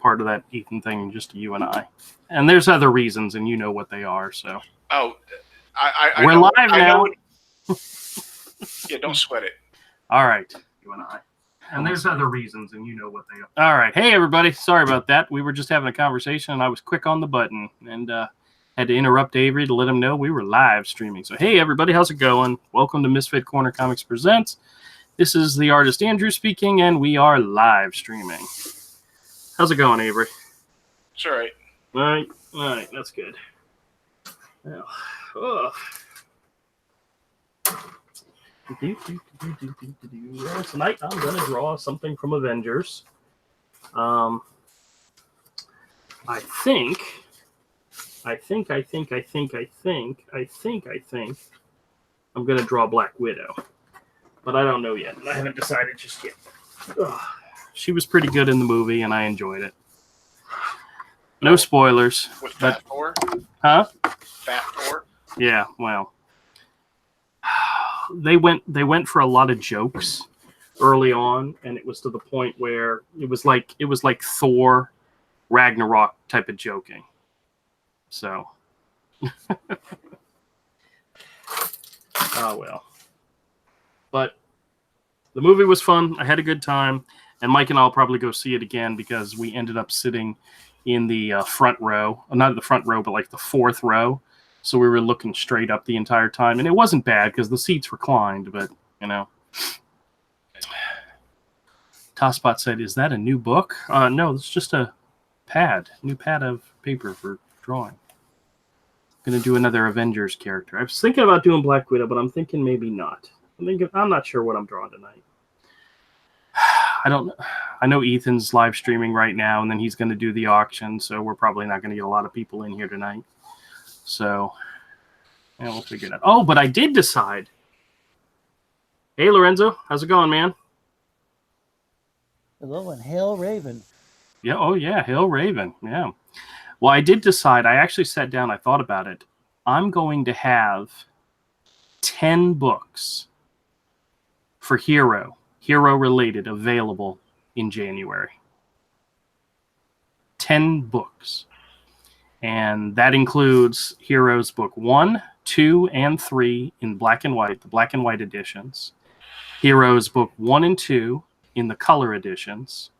part of that Ethan thing, just you and I. And there's other reasons, and you know what they are. So. Oh, we're know, live now. Yeah, don't sweat it. All right, you and I. And there's other reasons, and you know what they are. All right. Hey, everybody. Sorry about that. We were just having a conversation, and I was quick on the button, and had to interrupt Avery to let him know we were live streaming. So, hey, everybody. How's it going? Welcome to Misfit Corner Comics Presents. This is the artist Andrew speaking, and we are live streaming. How's it going, Avery? It's all right. All right. That's good. Well, oh. Tonight I'm going to draw something from Avengers. I think I'm going to draw Black Widow. But I don't know yet. I haven't decided just yet. Ugh. She was pretty good in the movie, and I enjoyed it. No spoilers. With Fat Thor? Huh? Fat Thor? Yeah, well. They went for a lot of jokes early on, and it was to the point where it was like Thor Ragnarok type of joking. So oh well. But the movie was fun. I had a good time, and Mike and I'll probably go see it again because we ended up sitting in the front row. Not the front row, but like the fourth row. So we were looking straight up the entire time. And it wasn't bad because the seats reclined, but, you know. Tosspot said, is that a new book? No, it's just a new pad of paper for drawing. I'm going to do another Avengers character. I was thinking about doing Black Widow, but I'm thinking maybe not. I'm not sure what I'm drawing tonight. I know Ethan's live streaming right now, and then he's going to do the auction, so we're probably not going to get a lot of people in here tonight. So, yeah, we'll figure it out. Oh, but I did decide. Hey, Lorenzo. How's it going, man? Hello, and hail Raven. Yeah, oh, yeah, hail Raven. Yeah. Well, I did decide. I actually sat down. I thought about it. I'm going to have 10 books for hero-related, available in January. 10 books. And that includes Heroes Book 1, 2, and 3 in black and white, the black and white editions. Heroes Book 1 and 2 in the color editions.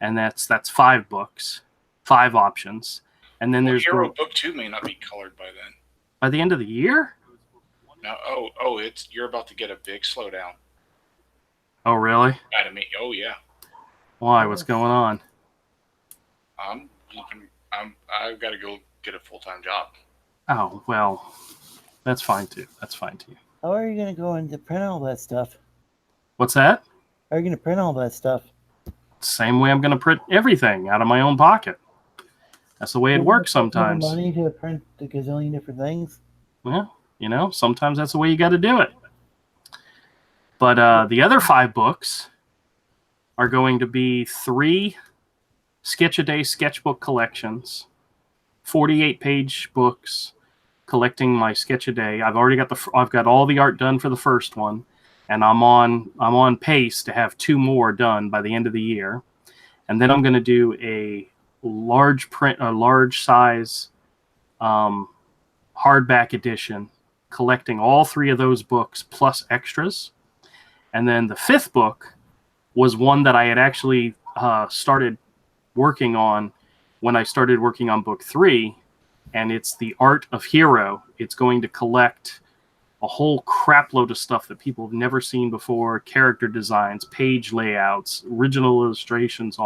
And that's 5 books, 5 options. And then there's Hero Book 2 may not be colored by then. By the end of the year? No, you're about to get a big slowdown. Oh, really? Oh, yeah. Why? What's going on? I've got to go get a full-time job. Oh, well, that's fine too. How are you going to go and print all that stuff? What's that? How are you going to print all that stuff? Same way I'm going to print everything out of my own pocket. That's the way it works sometimes. Money to print a gazillion different things? Well, sometimes that's the way you got to do it. But the other 5 books are going to be 3 Sketch-A-Day sketchbook collections, 48-page books collecting my Sketch-A-Day. I've got all the art done for the first one, and I'm on pace to have 2 more done by the end of the year. And then I'm going to do a large size hardback edition collecting all 3 of those books plus extras. And then the 5th book was one that I had actually started working on when I started working on book 3, and it's the Art of Hero. It's going to collect a whole crap load of stuff that people have never seen before, character designs, page layouts, original illustrations,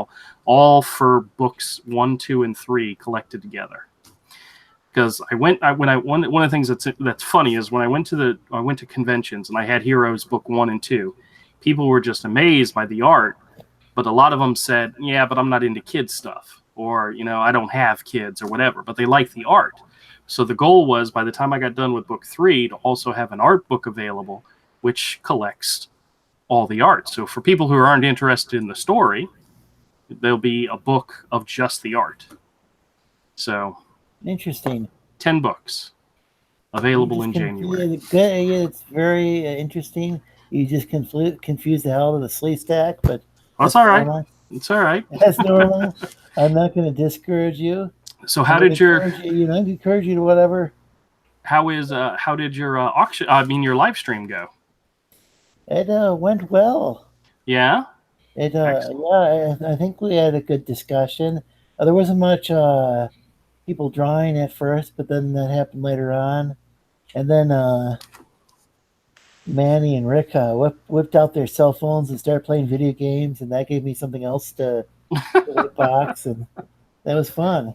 all for books 1, 2, and 3 collected together. Because one of the things that's funny is when I went to conventions and I had Heroes Book 1 and 2, people were just amazed by the art. But a lot of them said, yeah, but I'm not into kids stuff. Or, I don't have kids or whatever. But they like the art. So the goal was, by the time I got done with book 3, to also have an art book available, which collects all the art. So for people who aren't interested in the story, there'll be a book of just the art. So, interesting. 10 books available in January. It's very interesting. You just confuse the hell out of the sleeve stack, but that's all right. It's all right. That's normal. I'm not going to discourage you. So how did your I encourage you to whatever. how did your auction? I mean, your live stream go? It went well. Yeah. It Excellent. yeah, I think we had a good discussion. There wasn't much people drawing at first, but then that happened later on. And then Manny and Rick whipped out their cell phones and started playing video games, and that gave me something else to box, and that was fun.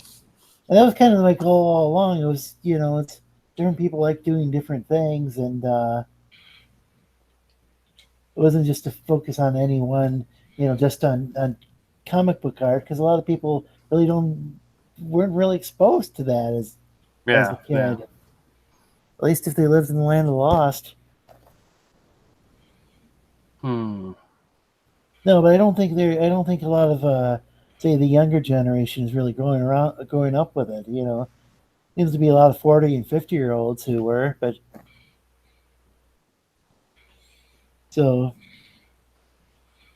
And that was kind of my goal all along. It was, it's different people like doing different things, and it wasn't just to focus on any one, just on comic book art, because a lot of people really weren't really exposed to that as a kid. Yeah. At least if they lived in the land of the lost. Hmm. No, but I don't think a lot of say the younger generation is really growing up with it. Seems to be a lot of 40 and 50-year-olds who were, but so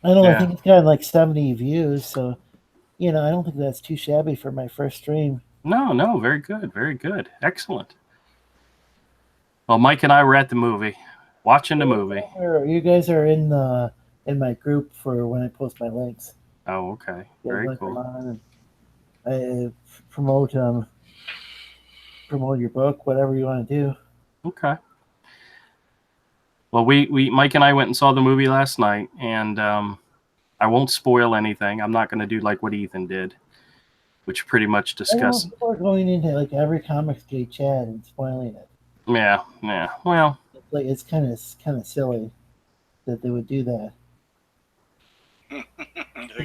I don't know. I Yeah. think it's got like 70 views, so I don't think that's too shabby for my first stream. No, very good, very good, excellent. Well, Mike and I were at the movie, watching the movie. You guys are in my group for when I post my links. Oh, okay, You very guys cool. come on and I promote your book, whatever you want to do. Okay. Well, we Mike and I went and saw the movie last night, and I won't spoil anything. I'm not going to do like what Ethan did, which pretty much discussed. People are going into like every Comics Gate chat and spoiling it. Yeah. Well, It's kind of silly that they would do that.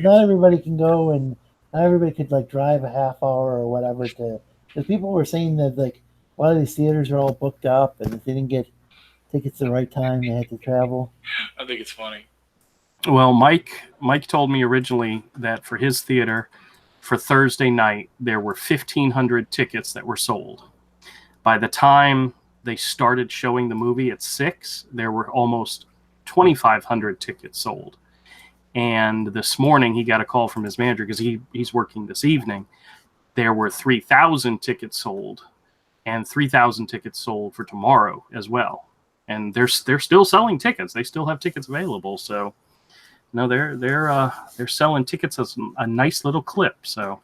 Not everybody can go, and not everybody could like drive a half hour or whatever to. Because people were saying that like a lot of these theaters are all booked up, and if they didn't get tickets at the right time, they had to travel. I think it's funny. Well, Mike told me originally that for his theater, for Thursday night, there were 1,500 tickets that were sold. By the time they started showing the movie at 6, there were almost 2,500 tickets sold. And this morning, he got a call from his manager because he's working this evening. There were 3,000 tickets sold, and 3,000 tickets sold for tomorrow as well. And they're still selling tickets. They still have tickets available. So, no, they're selling tickets as a nice little clip. So,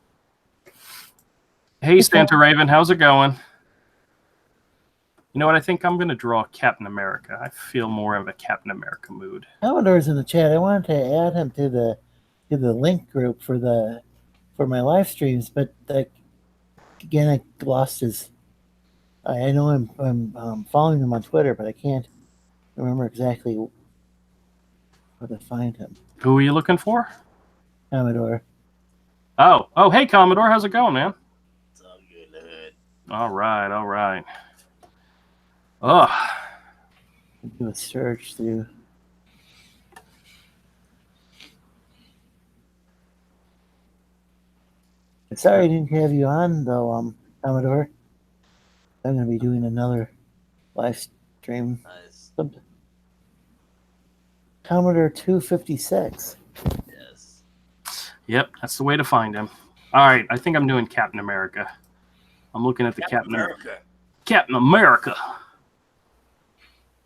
hey, Santa Raven, how's it going? You know what? I think I'm going to draw Captain America. I feel more of a Captain America mood. Commodore's in the chat. I wanted to add him to the link group for my live streams, but again, I lost his. I know I'm following him on Twitter, but I can't remember exactly where to find him. Who are you looking for? Commodore. Oh, hey, Commodore, how's it going, man? It's all good. All right. Oh, Do a search through. Sorry I didn't have you on though, Commodore. I'm gonna be doing another live stream. Nice. Commodore 256. Yes. yep, that's the way to find him. All right, I think I'm doing Captain America. I'm looking at the Captain America. Captain America.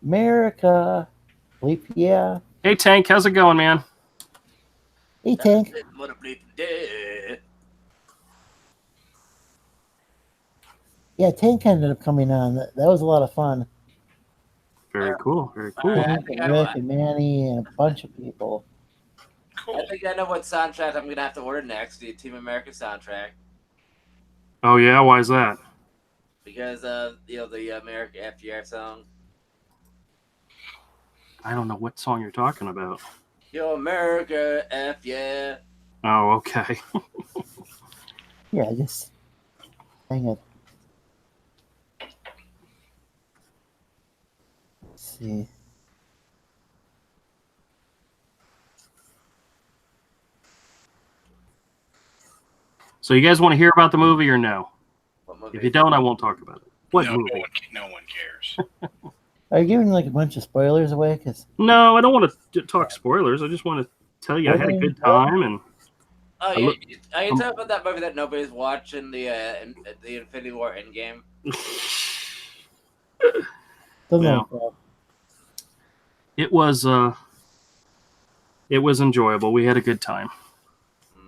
America. Bleep, yeah. Hey, Tank, how's it going, man? Hey, Tank. What a bleep day. Yeah, Tank ended up coming on. That was a lot of fun. Very cool. Tank and Rick and Manny and a bunch of people. Cool. I think I know what soundtrack I'm gonna have to order next. The Team America soundtrack. Oh, yeah? Why is that? Because the America FDR song. I don't know what song you're talking about. Yo, America, F yeah. Oh, okay. Yeah, just hang it. Let's see. So you guys want to hear about the movie or no? What movie? If you don't, I won't talk about it. What no, movie? No one cares. Are you giving like a bunch of spoilers away? Cause No, I don't want to talk spoilers. I just want to tell you I had a good time. And Oh, I look- are you talking about that movie that nobody's watching, the Infinity War Endgame? Something Yeah. like that. It was enjoyable. We had a good time.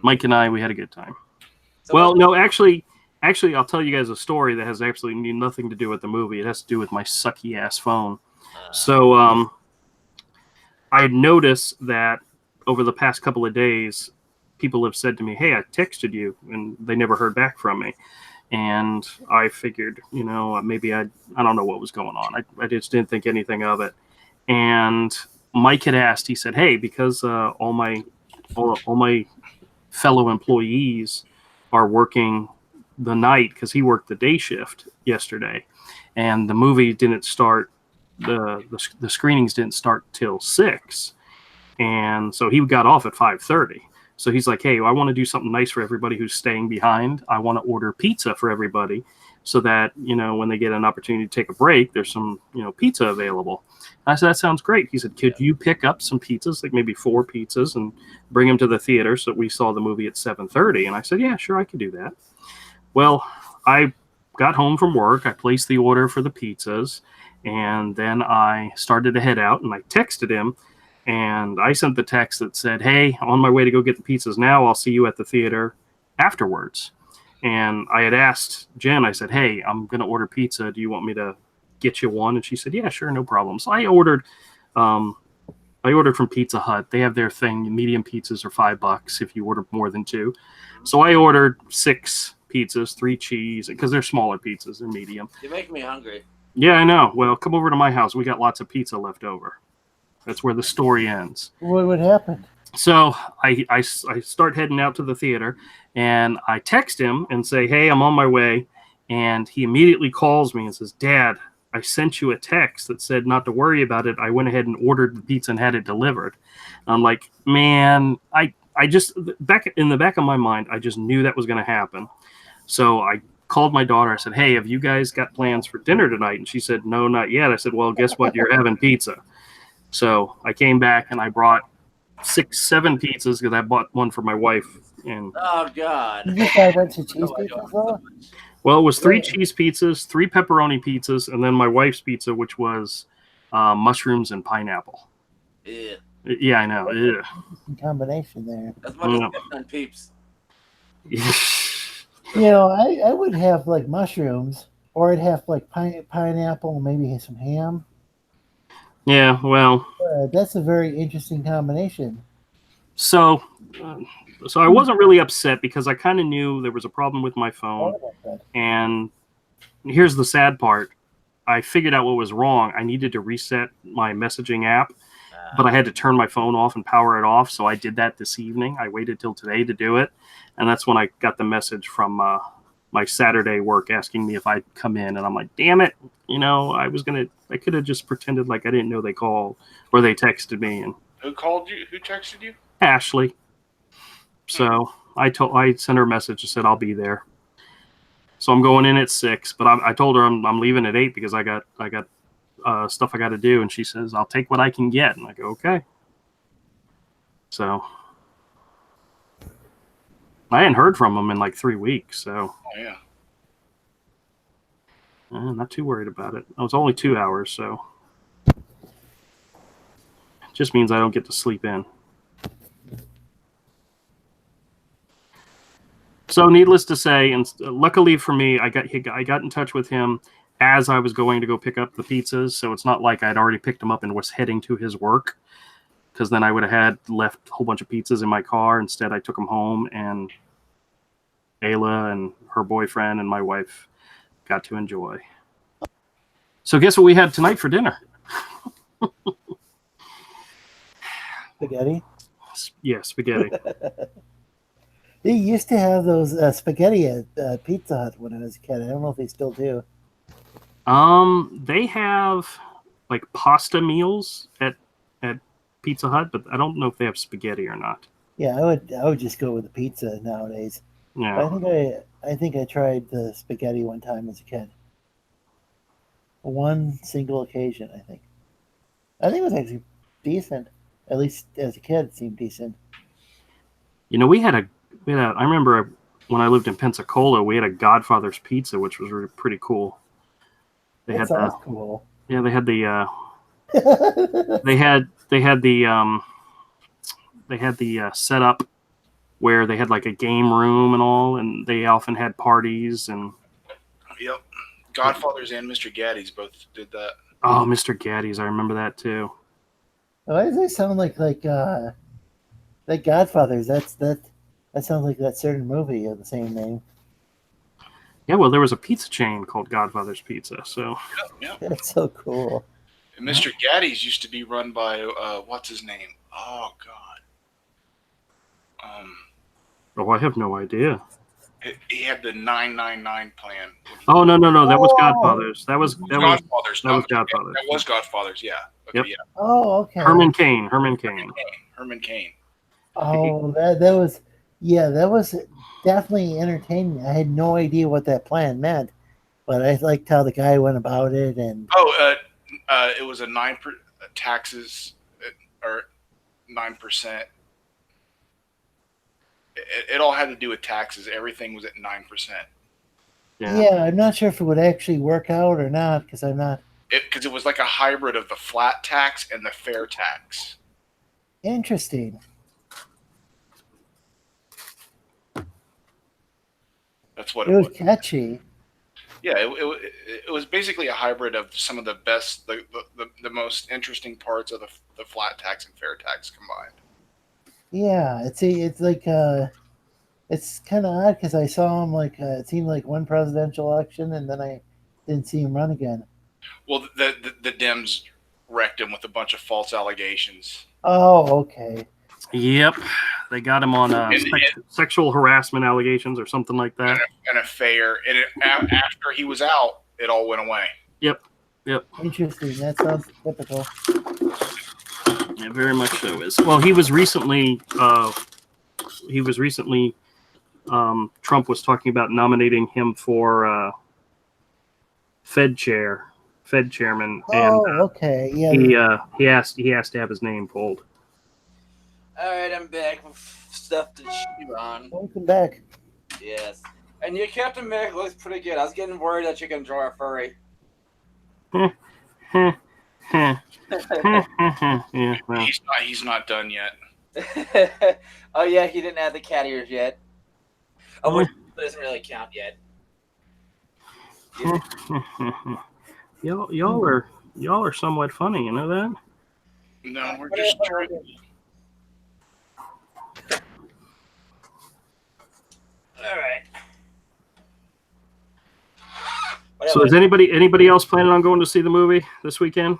Mike and I, we had a good time. So Well, no, actually, I'll tell you guys a story that has absolutely nothing to do with the movie. It has to do with my sucky ass phone. So, I noticed that over the past couple of days, people have said to me, "Hey, I texted you," and they never heard back from me. And I figured, maybe I don't know what was going on. I just didn't think anything of it. And Mike had asked. He said, "Hey, because all my fellow employees are working the night because he worked the day shift yesterday, and the movie didn't start. The screenings didn't start till 6, and so he got off at 5:30. So he's like, "Hey, I want to do something nice for everybody who's staying behind. I want to order pizza for everybody, so that when they get an opportunity to take a break, there's some pizza available." I said, "That sounds great." He said, "Could you pick up some pizzas, like maybe 4 pizzas, and bring them to the theater so we saw the movie at 7:30?" And I said, "Yeah, sure, I could do that." Well, I got home from work. I placed the order for the pizzas, and then I started to head out, and I texted him. And I sent the text that said, "Hey, on my way to go get the pizzas now. I'll see you at the theater afterwards." And I had asked Jen, I said, "Hey, I'm going to order pizza. Do you want me to get you one?" And she said, "Yeah, sure, no problem." So I ordered from Pizza Hut. They have their thing. Medium pizzas are $5 if you order more than 2. So I ordered 6 pizzas, 3 cheese, because they're smaller pizzas. They're medium. You're making me hungry. Yeah, I know. Well, come over to my house. We got lots of pizza left over. That's where the story ends. What would happen? So I start heading out to the theater, and I text him and say, "Hey, I'm on my way." And he immediately calls me and says, "Dad, I sent you a text that said not to worry about it. I went ahead and ordered the pizza and had it delivered." And I'm like, man, I just, back in the back of my mind, I just knew that was going to happen. So I called my daughter. I said, "Hey, have you guys got plans for dinner tonight?" And she said, "No, not yet." I said, "Well, guess what? You're having pizza." So I came back and I brought 6, 7 pizzas because I bought one for my wife. And Oh God. You just got a bunch of cheese pizzas, though? well, it was 3 Yeah. cheese pizzas, 3 pepperoni pizzas, and then my wife's pizza, which was mushrooms and pineapple. Yeah. Yeah, I know. Ugh. Combination there. That's my discussion on Peeps. I would have like mushrooms, or I'd have like pineapple, maybe some ham. Yeah, well, That's a very interesting combination. so I wasn't really upset because I kind of knew there was a problem with my Thought phone. about that. And here's the sad part. I figured out what was wrong. I needed to reset my messaging app, but I had to turn my phone off and power it off. So I did that this evening. I waited till today to do it. And that's when I got the message from my Saturday work asking me if I'd come in. And I'm like, damn it. I could have just pretended like I didn't know they called or they texted me. And Who called you? Who texted you? Ashley. So I sent her a message and said, "I'll be there." So I'm going in at 6, but I told her I'm leaving at 8 because I got stuff I got to do. And she says, "I'll take what I can get." And I go, "Okay." So I hadn't heard from them in like 3 weeks. So Oh yeah. not too worried about it. It was only 2 hours. So it just means I don't get to sleep in. So needless to say, and luckily for me, I got in touch with him as I was going to go pick up the pizzas. So it's not like I'd already picked them up and was heading to his work, because then I would have had left a whole bunch of pizzas in my car. Instead, I took them home, and Ayla and her boyfriend and my wife got to enjoy. So guess what we had tonight for dinner? Spaghetti. Yeah, spaghetti. They used to have those spaghetti at Pizza Hut when I was a kid. I don't know if they still do. They have like pasta meals at Pizza Hut, but I don't know if they have spaghetti or not. Yeah, I would just go with the pizza nowadays. Yeah. But I think I tried the spaghetti one time as a kid. One single occasion, I think. I think it was actually decent. At least as a kid, it seemed decent. We had I remember when I lived in Pensacola, we had a Godfather's Pizza, which was really pretty cool. They That had sounds cool. yeah, they had the they had the setup where they had like a game room and all, and they often had parties and. Yep. Godfathers and Mr. Gaddy's both did that. Oh, Mr. Gaddy's, I remember that too. Why does that sound like Godfathers? That sounds like that certain movie of the same name. Yeah, well, there was a pizza chain called Godfather's Pizza, so. Yep. That's so cool. And Mr. Gaddy's used to be run by what's his name? Oh God. Oh, I have no idea. He had the 999 plan. Oh no, that was Godfathers. That was Godfathers. That was Godfathers. That was Godfathers. Yeah. Okay, Yep. Yeah. Oh, okay. Herman Cain. Herman Cain. Oh, that was definitely entertaining. I had no idea what that plan meant, but I liked how the guy went about it. And it was a 9% taxes or 9%. It all had to do with taxes. Everything was at 9%. Yeah, I'm not sure if it would actually work out or not because I'm not. Because it was like a hybrid of the flat tax and the fair tax. Interesting. That's what It it was was. catchy. Yeah, it was basically a hybrid of some of the best, the most interesting parts of the flat tax and fair tax combined. Yeah, it's like it's kind of odd because I saw him it seemed like one presidential election and then I didn't see him run again. Well, the Dems wrecked him with a bunch of false allegations. Oh, okay. Yep, they got him on sexual harassment allegations or something like that. An affair, and after he was out, it all went away. Yep. Interesting. That sounds typical. Yeah, very much so. Well, he was recently. Trump was talking about nominating him for Fed chairman, Oh, and okay. Yeah. he asked to have his name pulled. All right, I'm back with stuff to chew on. Welcome back. Yes. And your Captain America looks pretty good. I was getting worried that you're going to draw a furry. Yeah, well. He's not done yet. Oh, yeah, he didn't add the cat ears yet. Oh, which doesn't really count yet. Y'all are somewhat funny, you know that? No, we're just trying. All right. So is anybody else planning on going to see the movie this weekend?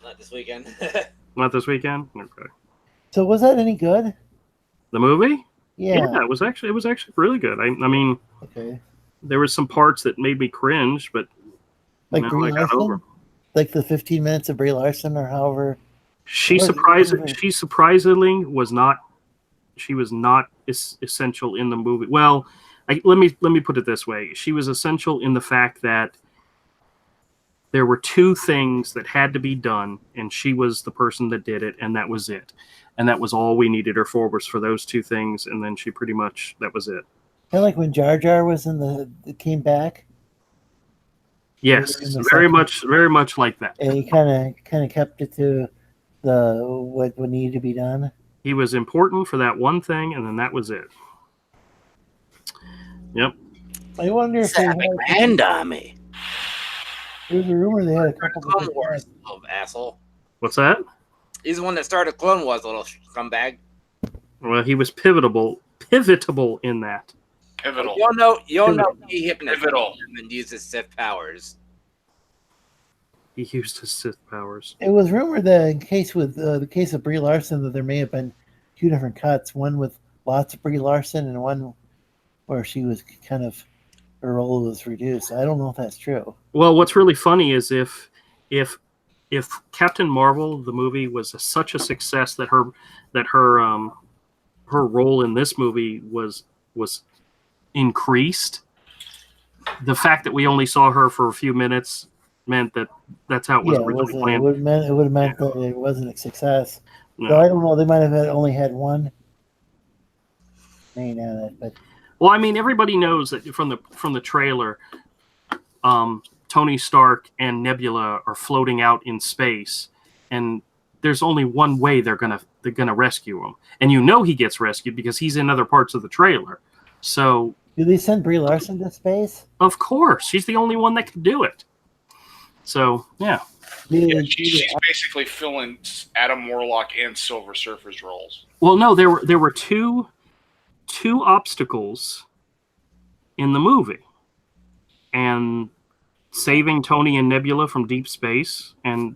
Not this weekend. Not this weekend? Okay. So was that any good? The movie? Yeah. It was actually really good. I mean, Okay. there were some parts that made me cringe, but Like I Brie got over Larson? Like the 15 minutes of Brie Larson or however. She surprisingly was not. She was not essential in the movie. Well, let me put it this way: she was essential in the fact that there were two things that had to be done, and she was the person that did it, and that was it, and that was all we needed her for was for those two things, and then she pretty much that was it. Kind of like when Jar Jar was came back. Yes, very much like that. And he kind of kept it to what needed to be done. He was important for that one thing, and then that was it. Yep. I wonder if they had, hand on me. there's a rumor they had a couple Clone of Wars, little asshole. What's that? He's the one that started Clone Wars, little scumbag. Well, he was pivotable in that. Pivotal. You'll know he hypnotized Pivotal. him and used his Sith powers. He used his Sith powers. It was rumored that in case with the case of Brie Larson that there may have been two different cuts, one with lots of Brie Larson and one where she was kind of her role was reduced. I don't know if that's true. Well, what's really funny is if Captain Marvel the movie was such a success that her role in this movie was increased, the fact that we only saw her for a few minutes meant that's how it was originally planned. It would have meant that it wasn't a success. No. So I don't know. They might have only had one name of it, but Well, I mean, everybody knows that from the trailer, Tony Stark and Nebula are floating out in space, and there's only one way they're gonna rescue him, and you know he gets rescued because he's in other parts of the trailer. So, do they send Brie Larson to space? of course, she's the only one that can do it. So, yeah. Yeah, she's basically filling Adam Warlock and Silver Surfer's roles. Well, no, there were two obstacles in the movie, and saving Tony and Nebula from deep space, and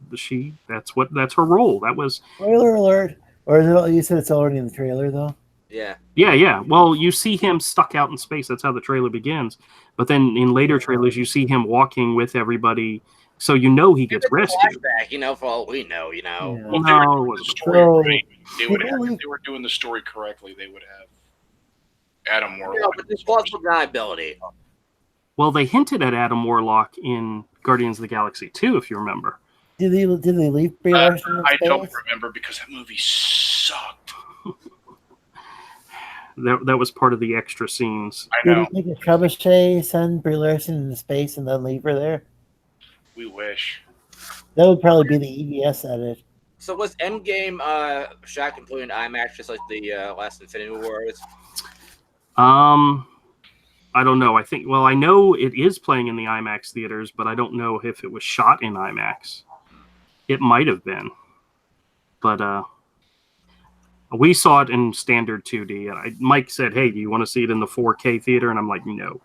that's her role. That was Spoiler alert. Or is it, you said it's already in the trailer though? yeah. Well, you see him stuck out in space. That's how the trailer begins. But then in later trailers, you see him walking with everybody, so you know he gets rescued. Flashback, for all we know, Yeah. Well, if No, they were doing the story right, if they were doing the story correctly, they would have Adam Warlock. but there's plausible deniability. Well, they hinted at Adam Warlock in Guardians of the Galaxy 2, if you remember. Did they leave Brie Larson in I space? don't remember because that movie sucked. That was part of the extra scenes. I Did know. you think a trebuchet send Brie Larson into space and then leave her there? We wish. That would probably be the EBS edit. So was Endgame shot completely in IMAX, just like the last Infinity War was? I don't know. I know it is playing in the IMAX theaters, but I don't know if it was shot in IMAX. It might have been. But we saw it in standard 2D. And Mike said, hey, do you want to see it in the 4K theater? And I'm like, no,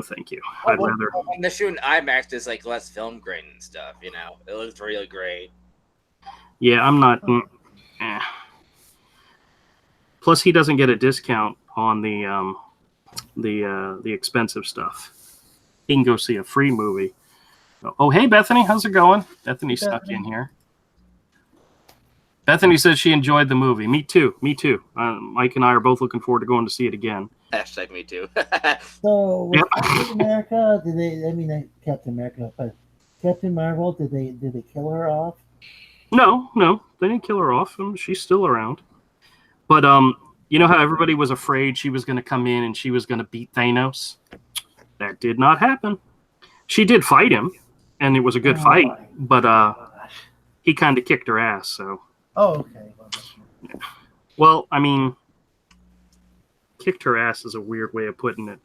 thank you. I'd rather. When they're shooting IMAX, there's like less film grain and stuff, It looks really great. Yeah, I'm not. Plus, he doesn't get a discount on the expensive stuff. He can go see a free movie. Oh, hey, Bethany, how's it going? Bethany snuck in here. Bethany says she enjoyed the movie. Me too. Mike and I are both looking forward to going to see it again. Hashtag me too. So with Captain America, Captain America, but Captain Marvel, did they kill her off? No, they didn't kill her off. She's still around. But you know how everybody was afraid she was going to come in and she was going to beat Thanos? That did not happen. She did fight him, and it was a good fight, but he kind of kicked her ass, so. Oh, okay. Well, I mean, kicked her ass is a weird way of putting it.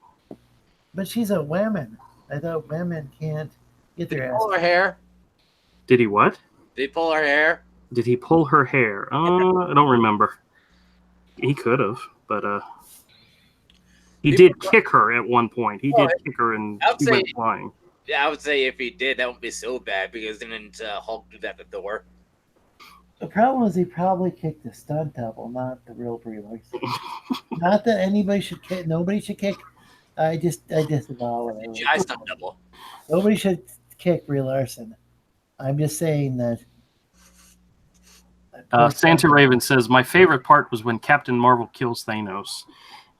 But she's a woman. I thought women can't get their ass. Pull her hair. Did he what? Did he pull her hair? Did he pull her hair? I don't remember. He could have, but he did kick her at one point. He did kick her, and she went flying. Yeah, I would say if he did, that wouldn't be so bad because didn't Hulk do that at the door? The problem is he probably kicked the stunt double, not the real Brie Larson. Not that anybody should kick. Nobody should kick. I disavow it. I stunt double. Nobody should kick Brie Larson. I'm just saying that. Santa Raven says, my favorite part was when Captain Marvel kills Thanos.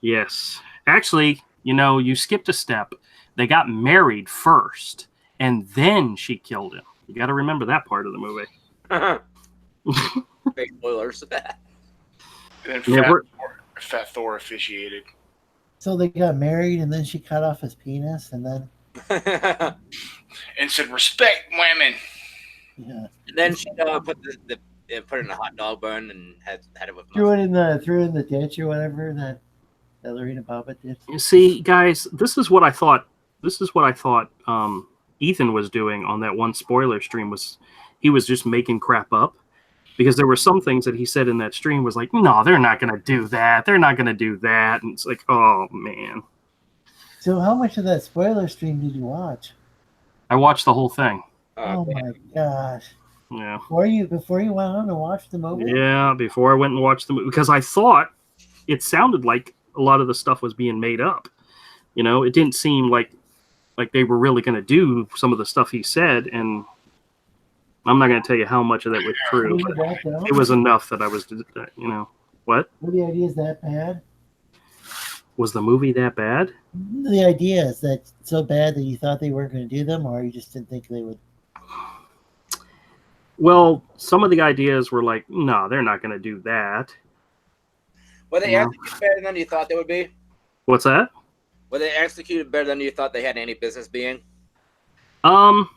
Yes. Actually, you skipped a step. They got married first, and then she killed him. You got to remember that part of the movie. Big spoilers. And then Fat Thor officiated. So they got married, and then she cut off his penis, and then. And said, respect women. Yeah. And then she put put it in a hot dog bun and had it with threw it in the ditch or whatever that Lorena Bobbitt did. You see, guys, this is what I thought Ethan was doing on that one spoiler stream. Was he was just making crap up, because there were some things that he said in that stream was like, no, they're not going to do that. They're not going to do that. And it's like, oh man. So how much of that spoiler stream did you watch? I watched the whole thing. Oh my gosh. Yeah. Before you went on to watch the movie? Yeah, before I went and watched the movie, because I thought it sounded like a lot of the stuff was being made up. It didn't seem like they were really going to do some of the stuff he said, and I'm not going to tell you how much of that was true. But it was enough that I was, what? Were the ideas that bad? Was the movie that bad? The idea is that so bad that you thought they weren't going to do them, or you just didn't think they would? Well, some of the ideas were like, no, they're not going to do that. Were they You know? executed better than you thought they would be? What's that? Were they executed better than you thought they had any business being? One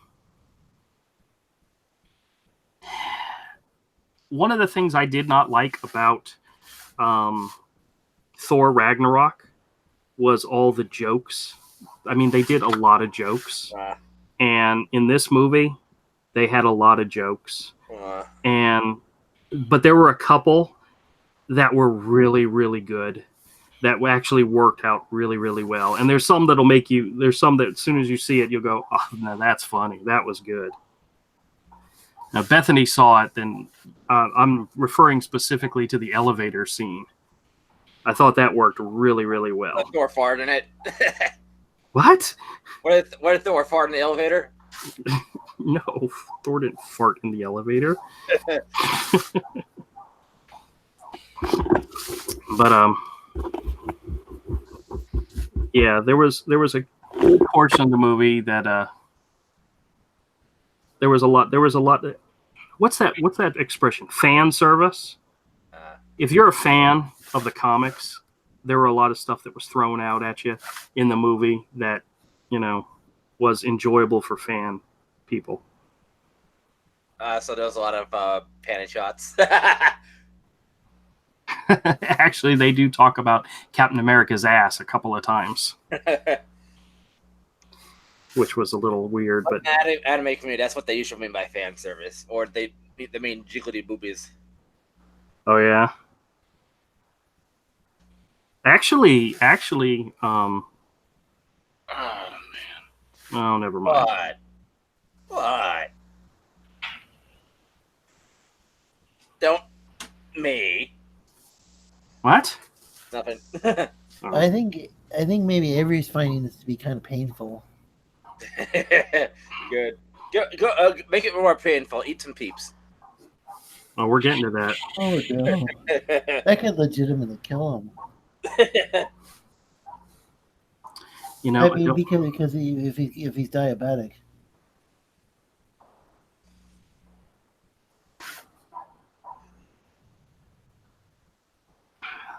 of the things I did not like about Thor Ragnarok was all the jokes. I mean, they did a lot of jokes. And in this movie, they had a lot of jokes. But there were a couple that were really, really good, that actually worked out really, really well. And there's some that'll make you, there's some that as soon as you see it, you'll go, oh, no, that's funny. That was good. Now, Bethany saw it, then I'm referring specifically to the elevator scene. I thought that worked really, really well. Thor farted in it. What? What did Thor fart in the elevator? No, Thor didn't fart in the elevator. But yeah, there was a good portion of the movie that there was a lot that, what's that expression? Fan service. If you're a fan of the comics, there were a lot of stuff that was thrown out at you in the movie that, you know, was enjoyable for fan people. So there was a lot of panty shots. Actually, they do talk about Captain America's ass a couple of times, which was a little weird. But anime community, that's what they usually mean by fan service, or they mean jiggly boobies. Oh yeah. Actually, Oh man. oh, never mind. What? Don't me. What? Nothing. I think maybe Avery's finding this to be kind of painful. Good. Go, make it more painful. Eat some Peeps. Oh, we're getting to that. Oh no, that could legitimately kill him. You know, I mean, because if he's diabetic.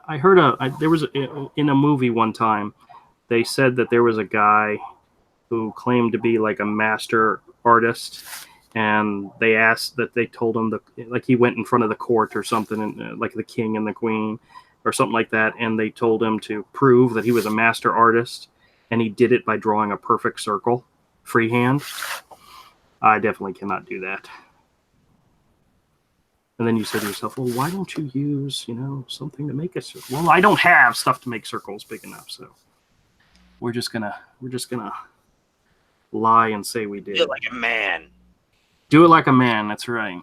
I heard there was in a movie one time, they said that there was a guy who claimed to be like a master artist, and they told him that, like, he went in front of the court or something, and like the king and the queen or something like that, and they told him to prove that he was a master artist, and he did it by drawing a perfect circle freehand. I definitely cannot do that. And then you said to yourself, well, why don't you use, something to make a circle? Well, I don't have stuff to make circles big enough, so we're just gonna lie and say we did. Do it like a man. Do it like a man, that's right.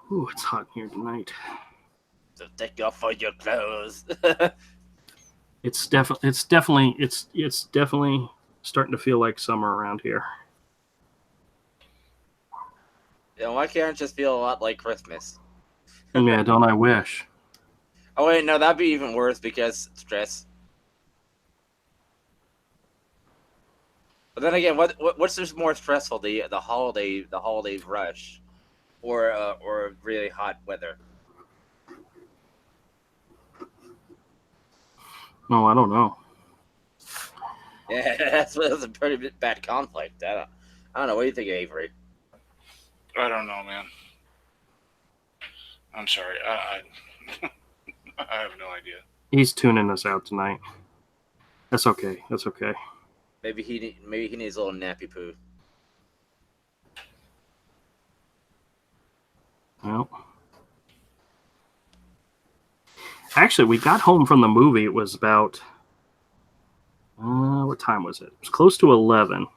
Ooh, it's hot in here tonight. So take off all your clothes. It's definitely starting to feel like summer around here. Yeah, why can't it just feel a lot like Christmas? Yeah, don't I wish? Oh wait, no, that'd be even worse because stress. But then again, what's just more stressful, the holiday rush, or really hot weather? No, I don't know. Yeah, that's a pretty bad conflict. I don't know. What do you think, Avery? I don't know, man. I'm sorry. I have no idea. He's tuning us out tonight. That's okay. Maybe he needs a little nappy poo. Well, actually, we got home from the movie. It was about what time was it? It was close to 11,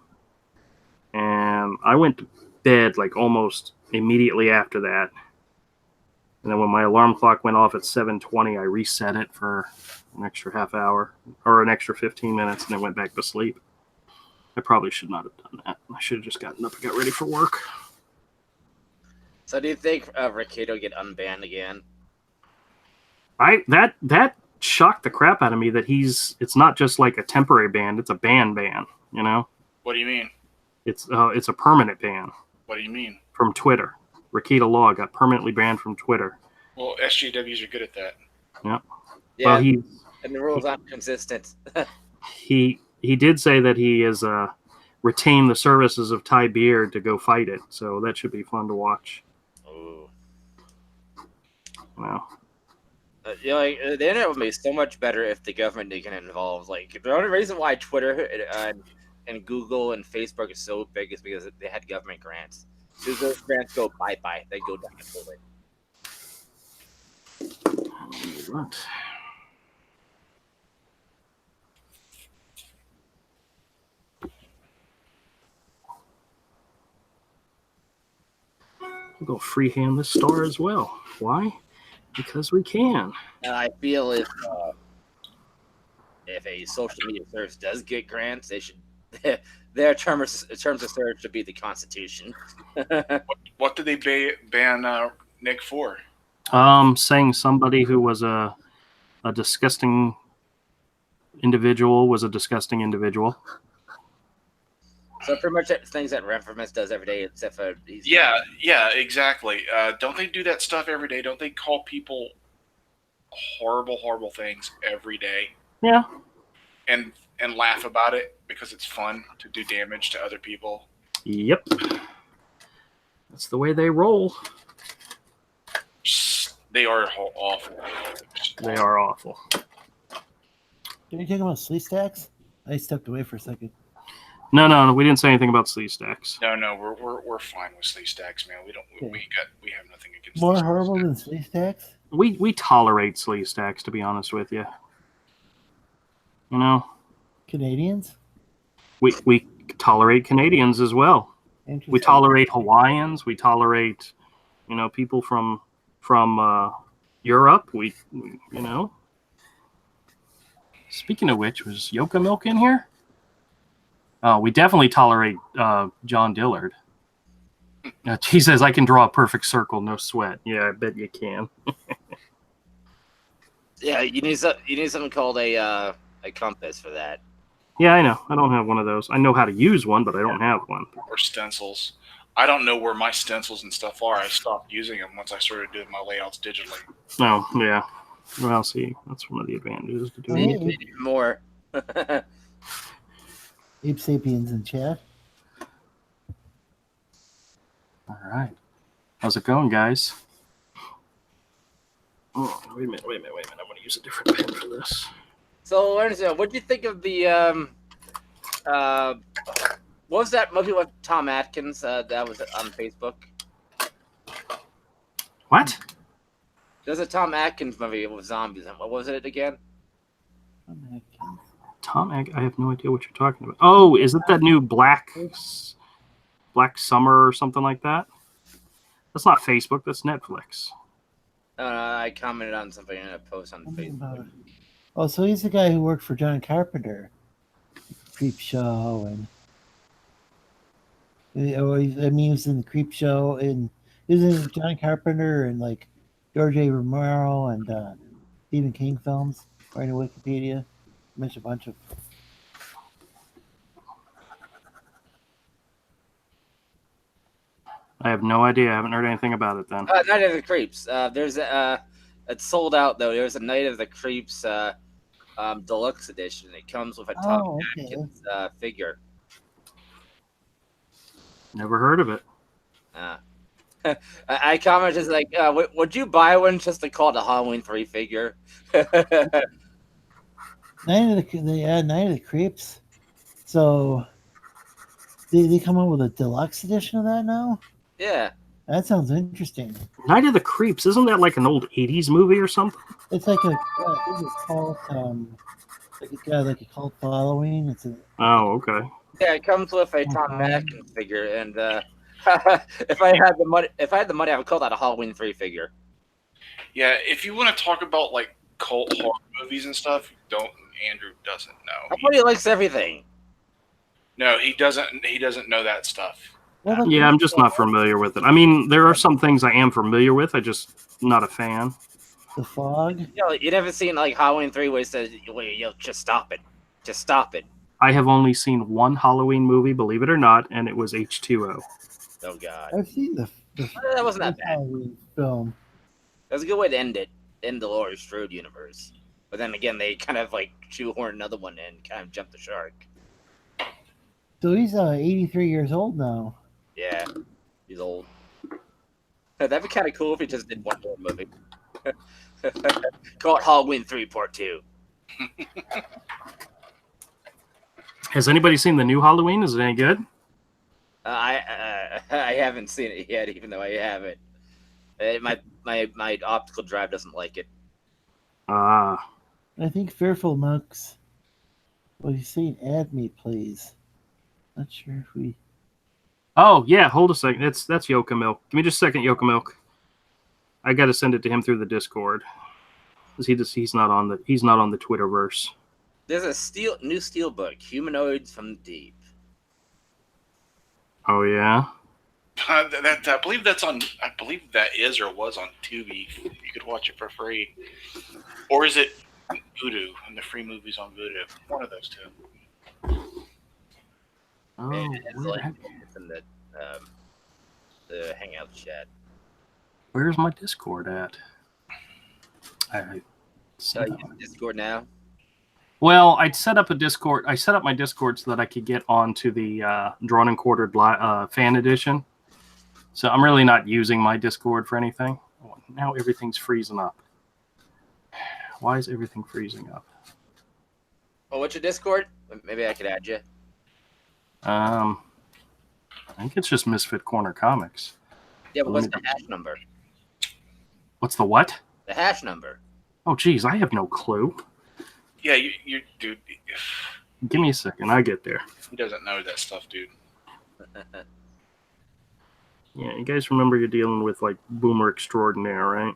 and I went to bed like almost immediately after that. And then when my alarm clock went off at 7:20, I reset it for an extra half hour or an extra 15 minutes, and then went back to sleep. I probably should not have done that. I should have just gotten up and got ready for work. So do you think Ricardo get unbanned again? That shocked the crap out of me that it's not just like a temporary ban, it's a ban, you know? What do you mean? It's a permanent ban What do you mean? from Twitter. Rakita Law got permanently banned from Twitter. Well, SJWs are good at that. Yeah, Well, and the rules aren't consistent. he did say that he has retained the services of Ty Beard to go fight it, so that should be fun to watch. Ooh. Wow. The internet would be so much better if the government didn't get involved. Like, the only reason why Twitter and Google and Facebook is so big is because they had government grants. So those grants go bye-bye. They go down the toilet. What? We'll go freehand this star as well. Why? Because we can. And I feel if a social media service does get grants, they should their terms of service should be the Constitution. What did they ban Nick for? Saying somebody who was a disgusting individual was a disgusting individual. So pretty much things that Reference does every day, except for he's Yeah, exactly. Don't they do that stuff every day? Don't they call people horrible things every day? Yeah. And laugh about it because it's fun to do damage to other people. Yep. That's the way they roll. They are awful. They are awful. Can you talk about sleeve stacks? I stepped away for a second. No, we didn't say anything about sleeve stacks. No, we're fine with sleeve stacks, man. We have nothing against More sleeve horrible stacks. than sleeve stacks? We tolerate sleeve stacks, to be honest with you. You know, Canadians? we tolerate Canadians as well. Interesting. We tolerate Hawaiians. We tolerate, people from Europe. We Speaking of which, was Yoka Milk in here? We definitely tolerate John Dillard. He says, I can draw a perfect circle, no sweat. Yeah, I bet you can. Yeah, you need something called a compass for that. Yeah, I know. I don't have one of those. I know how to use one, but I don't have one. Or stencils. I don't know where my stencils and stuff are. I stopped using them once I started doing my layouts digitally. Oh, yeah. Well, see, that's one of the advantages to doing it. You need more. Ape Sapiens in chat. All right. How's it going, guys? Oh, wait a minute. I want to use a different pen for this. So, Ernest, what do you think of the what was that movie with Tom Atkins that was on Facebook? What? There's a Tom Atkins movie with zombies. What was it again? I have no idea what you're talking about. Oh, is it that new Black Summer or something like that? That's not Facebook. That's Netflix. I commented on something in a post on Facebook. Oh, so he's the guy who worked for John Carpenter. Creep Show and he was in the Creep Show and he was in John Carpenter and like George A. Romero and Stephen King films. Right in Wikipedia. Mentioned a bunch of. I have no idea. I haven't heard anything about it then. Night of the Creeps. There's it's sold out though. There's a Night of the Creeps deluxe edition. It comes with a Tom Atkins figure. Never heard of it. I commented like, would you buy one just to call it a Halloween 3 figure? Night of the Creeps. So they come up with a deluxe edition of that now? Yeah. That sounds interesting. Night of the Creeps, isn't that like an old 80s movie or something? It's like a cult, like a cult following. It's a okay. Yeah, it comes with a Tom Atkins figure, and if I had the money, I would call that a Halloween 3 figure. Yeah, if you want to talk about like cult horror movies and stuff, Andrew doesn't know. I thought he likes everything. No, he doesn't. He doesn't know that stuff. Yeah, I'm just not familiar with it. I mean, there are some things I am familiar with. I just not a fan. The fog. You never seen like Halloween 3 where it says, "Wait, yo, just stop it, just stop it." I have only seen one Halloween movie, believe it or not, and it was H2O. Oh god, I've seen the that wasn't that first bad. Halloween film. That's a good way to end the Laurie Strode universe. But then again, they kind of like shoehorn another one in, kind of jump the shark. So he's 83 years old now. Yeah, he's old. That'd be kind of cool if he just did one more movie. Call it Halloween 3 Part 2. Has anybody seen the new Halloween? Is it any good? I haven't seen it yet, even though I have it. My optical drive doesn't like it. Ah. I think Fearful Monks. Well, he's saying add me, please. Not sure if we. Oh yeah, hold a second. That's Yoka Milk. Give me just a second, Yoka Milk. I got to send it to him through the Discord. Cause he's not on the Twitterverse. There's a new steel book, Humanoids from the Deep. Oh yeah. I believe that's on. I believe that is or was on Tubi. You could watch it for free, or is it Voodoo and the free movies on Voodoo? One of those two. Oh, It's like it's in the Hangout chat. where's my Discord at? So you in Discord now? Well, I set up my Discord so that I could get onto the drawn and quartered fan edition. So I'm really not using my Discord for anything. Oh, now everything's freezing up. Why is everything freezing up? Oh, what's your Discord? Maybe I could add you. I think it's just Misfit Corner Comics. Yeah, but what's the hash number? What's the what? The hash number. Oh, geez, I have no clue. Yeah, you dude. Give me a second. I get there. He doesn't know that stuff, dude. Yeah, you guys remember you're dealing with like Boomer Extraordinaire, right?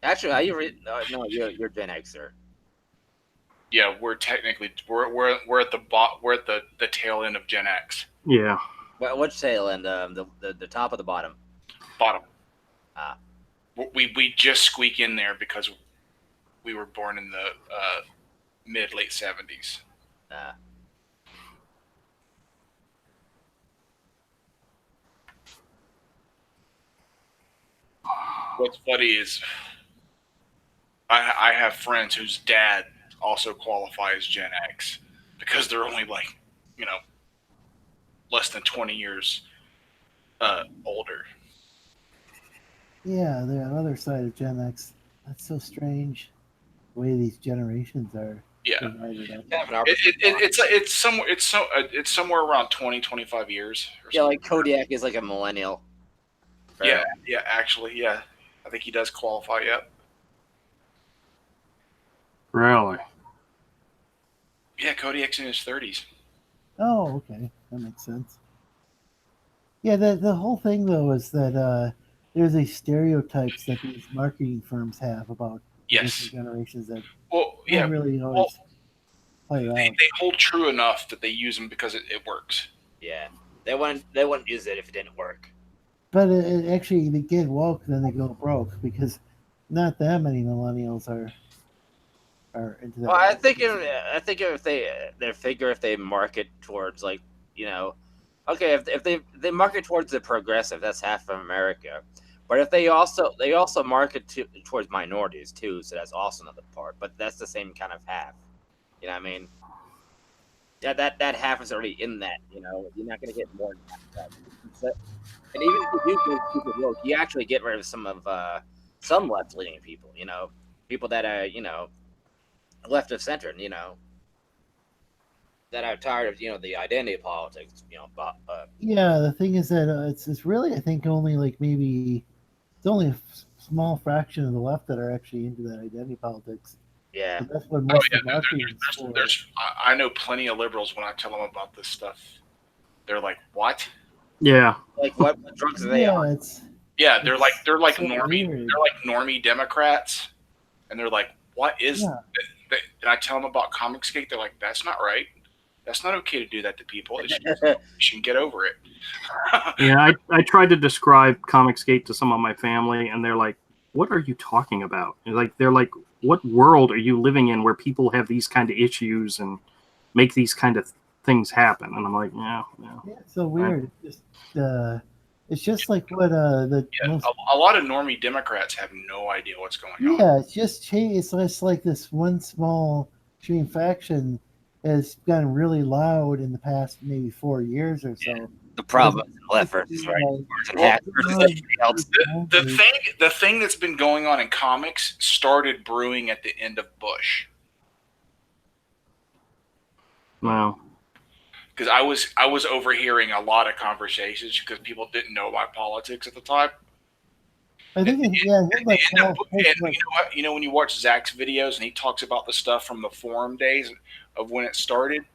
Actually, are you? No, you're Gen Xer. Yeah, we're technically we're at the tail end of Gen X. Yeah. Which tail end? The top or the bottom? Bottom. Ah. We just squeak in there because we were born in the late 70s. What's funny is I have friends whose dad also qualifies Gen X because they're only like, less than 20 years older. Yeah, they're on the other side of Gen X. That's so strange. The way these generations are Yeah. divided up. It's somewhere around 20, 25 years. Or Yeah, like Kodiak is like a millennial. Yeah, actually, yeah. I think he does qualify, yep. Really? Yeah, Kodiak's in his 30s. Oh, okay. That makes sense. Yeah, the whole thing, though, is that there's these stereotypes that these marketing firms have about different generations that don't really always play out. They hold true enough that they use them because it works. Yeah, they wouldn't use it if it didn't work. But it actually, they get woke, then they go broke because not that many millennials are into that. Well, I think if they market towards like okay, if they market towards the progressive, that's half of America. But if they also market towards minorities too, so that's also another part. But that's the same kind of half. You know what I mean? Yeah, that half is already in that. You're not going to get more than half of that. And even if you do go super woke, you actually get rid of some left-leaning people. People that are left of center. That are tired of the identity politics. Yeah, the thing is that it's really, I think, only like maybe it's only a small fraction of the left that are actually into that identity politics. Yeah, but that's what most of the marketing there's I know plenty of liberals when I tell them about this stuff. They're like, "What?" Yeah. Like what drugs are they on? They're like so normie. weird. They're like normie Democrats, and they're like, "What is?" Yeah. And I tell them about Comicsgate. They're like, "That's not right. That's not okay to do that to people. You should get over it. Yeah, I tried to describe Comicsgate to some of my family, and they're like, "What are you talking about?" They're like, "What world are you living in where people have these kind of issues and make these kind of things happen?" And I'm like, "Yeah." It's so weird. It's just like what the most. A lot of normie Democrats have no idea what's going on. Yeah, it's just it's just like this one small extreme faction has gotten really loud in the past maybe 4 years or so. The problem is left versus right. The thing that's been going on in comics started brewing at the end of Bush. Wow. Because I was overhearing a lot of conversations because people didn't know my politics at the time. I think you know when you watch Zach's videos and he talks about the stuff from the forum days of when it started,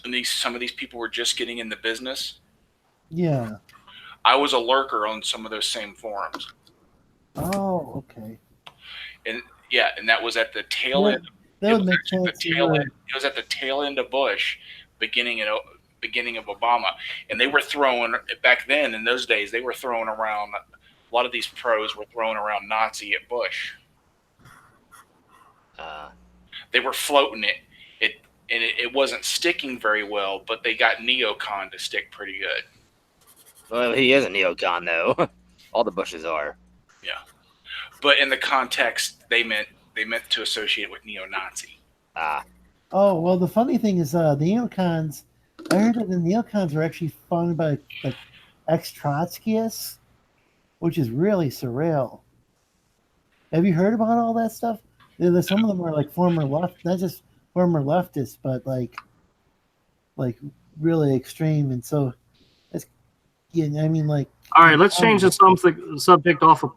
and some of these people were just getting in the business. Yeah. I was a lurker on some of those same forums. Oh, okay. And yeah, and that was at the tail end. That would make sense. It was at the tail end of Bush, beginning of Obama, and they were throwing back then in those days. They were throwing around. A lot of these pros were throwing around Nazi at Bush. They were floating it. It wasn't sticking very well, but they got neocon to stick pretty good. Well, he is a neocon, though. All the Bushes are. Yeah, but in the context, they meant to associate with neo-Nazi. Oh well, the funny thing is, the neocons. I heard that the neocons were actually founded by like ex-Trotskyists, which is really surreal. Have you heard about all that stuff? Some of them are like former left, not just former leftists, but like really extreme. And so, it's, yeah, I mean, like. All right, let's change the subject off of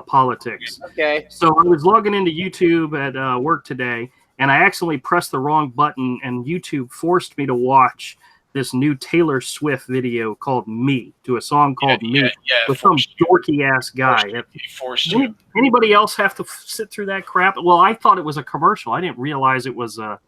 politics. Okay. So I was logging into YouTube at work today, and I accidentally pressed the wrong button, and YouTube forced me to watch this new Taylor Swift video called "Me" to a song called "Me" with some dorky ass guy. Forced you. Anybody else have to sit through that crap? Well, I thought it was a commercial. I didn't realize it was a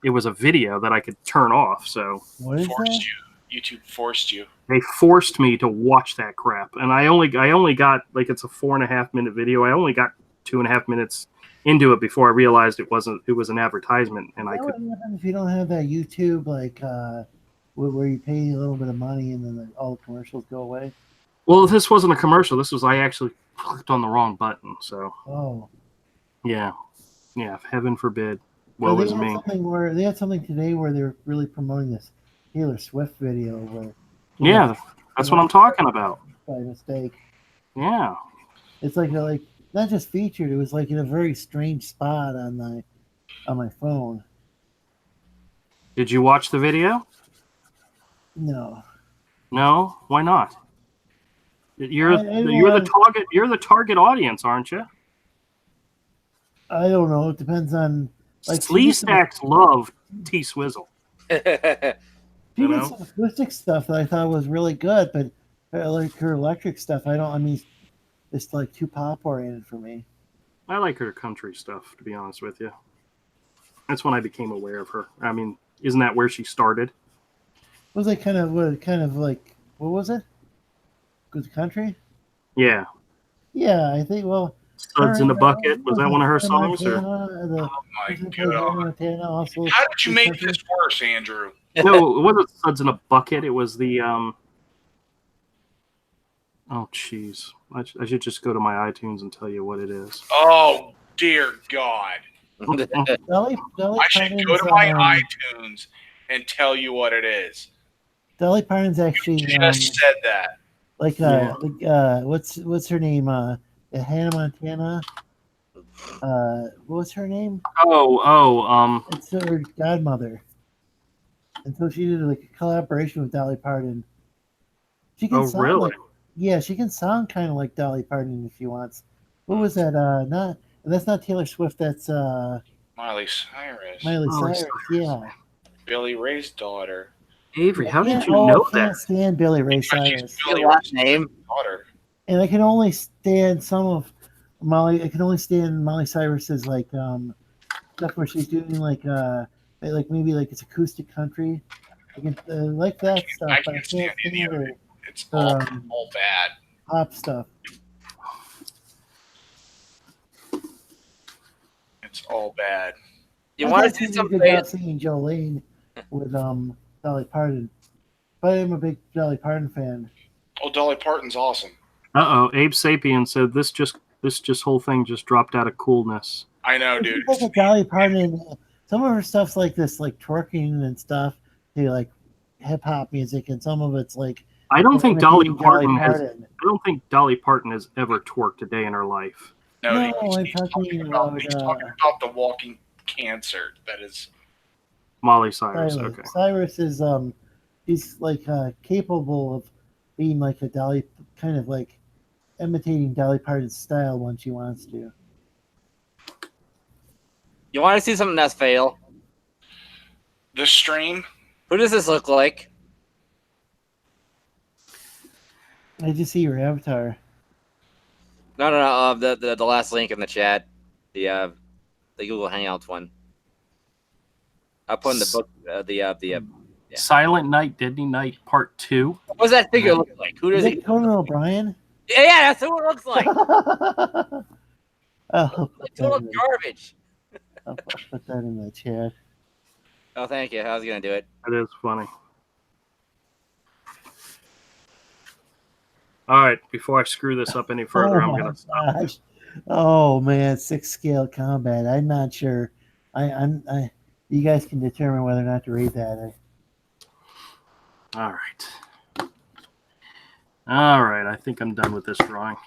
video that I could turn off. So What is forced that? you. YouTube forced you. they forced me to watch that crap, and I only got, like, it's a 4.5 minute video. I only got 2.5 minutes into it before I realized it was an advertisement, and I could. What happens if you don't have that YouTube like where you pay a little bit of money and then all the commercials go away? Well, this wasn't a commercial. I actually clicked on the wrong button. So Oh. yeah, heaven forbid. Woe is me. They had something today where they're really promoting this Taylor Swift video where. Yeah, that's what I'm talking about. By mistake. Yeah. It's like not just featured. It was like in a very strange spot on my phone. Did you watch the video? No. No. Why not? You're the target audience, aren't you? I don't know. It depends on. Like, Sleestacks love T Swizzle. She did some acoustic stuff that I thought was really good, but like her electric stuff, it's like too pop oriented for me. I like her country stuff, to be honest with you. That's when I became aware of her. I mean, isn't that where she started? Was it kind of like what was it? Good country? Yeah. Yeah, I think. Well, Suds in a Bucket, was that one of her songs? Oh my god! How did you make this worse, Andrew? No, it wasn't Suds in a Bucket. It was the Oh, jeez. I should just go to my iTunes and tell you what it is. Oh dear God! Dolly I should go to my iTunes and tell you what it is. Dolly Parton's actually You just said that. Like what's her name? Hannah Montana. What was her name? It's her godmother. And so she did like a collaboration with Dolly Parton. She can sound really? She can sound kind of like Dolly Parton if she wants. What was that? That's not Taylor Swift. That's Miley Cyrus. Miley Cyrus. Yeah. Billy Ray's daughter. Avery, how did you know that? I can't stand Billy Ray Cyrus. Billy Ray's daughter. And I can only stand some of Molly. I can only stand Miley Cyrus's like stuff where she's doing like like maybe like it's acoustic country. Like that stuff. I But I can't stand can't any stand of her, it. It's her all bad. pop stuff. It's all bad. You I want thought to she see did a good something? job singing Jolene with Dolly Parton. But I'm a big Dolly Parton fan. Oh, Dolly Parton's awesome. Abe Sapien said this whole thing just dropped out of coolness. I know, dude. Like a Dolly Parton, some of her stuff's like this, like twerking and stuff, to like hip hop music, and some of it's like I don't think Dolly imitating Parton has ever twerked a day in her life. No, No, I'm he's talking talking about about the walking cancer. That is. Molly Cyrus. Cyrus. Okay. Cyrus is he's like capable of being like a Dolly, kind of like imitating Dolly Parton's style when she wants to. You want to see something that's fail? The stream. Who does this look like? I just see your avatar. No. The last link in the chat, the Google Hangouts one. I'll put in the book. Yeah. Silent Night, Deadly Night Part 2. What does that figure look like? Who Is does it it? Conan O'Brien? Yeah, that's who it looks like. I'll It's total garbage. put that in the chat. Oh, thank you. I was gonna do it. That is funny. All right, before I screw this up any further, I'm gonna stop. Gosh. Oh man, 6 scale combat. I'm not sure. You guys can determine whether or not to read that. All right. I think I'm done with this drawing.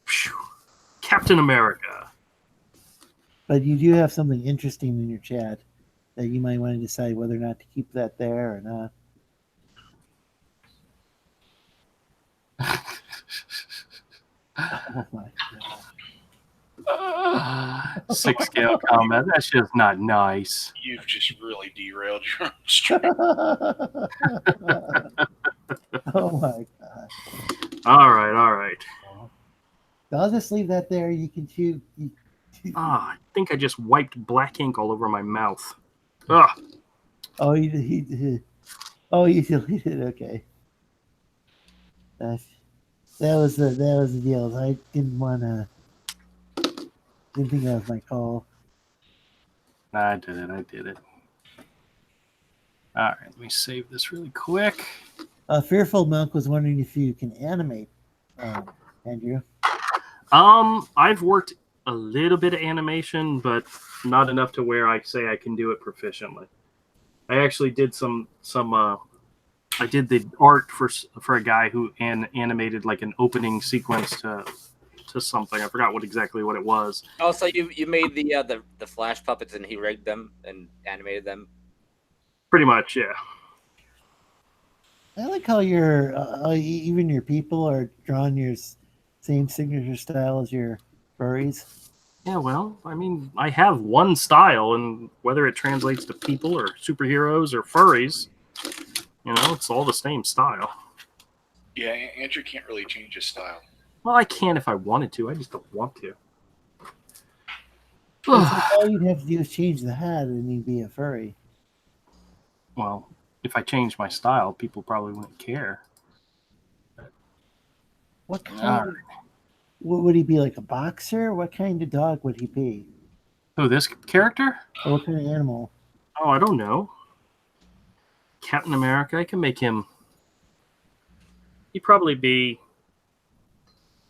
Phew. Captain America. But you do have something interesting in your chat that you might want to decide whether or not to keep that there or not. Oh my God. 6 scale combat. That's just not nice. You've just really derailed your own stream. Oh my God. All right. I'll just leave that there. You can choose. I think I just wiped black ink all over my mouth. Ugh. Oh, you did. Oh, you deleted. Okay. That was the deal. I didn't think that was my call. I did it. All right, let me save this really quick. Fearful Monk was wondering if you can animate, Andrew. I've worked a little bit of animation, but not enough to where I say I can do it proficiently. I actually did I did the art for a guy who animated like an opening sequence to something. I forgot exactly what it was. Oh, so you made the Flash puppets and he rigged them and animated them. Pretty much, yeah. I like how even your people are drawing your same signature style as your furries. Yeah, well, I mean, I have one style, and whether it translates to people or superheroes or furries, it's all the same style. Yeah, Andrew can't really change his style. Well, I can if I wanted to. I just don't want to. All you'd have to do is change the hat and you'd be a furry. Well, if I changed my style, people probably wouldn't care. What kind? Would he be like a boxer? What kind of dog would he be? Oh, this character? Or what kind of animal? Oh, I don't know. Captain America, I can make him. He'd probably be.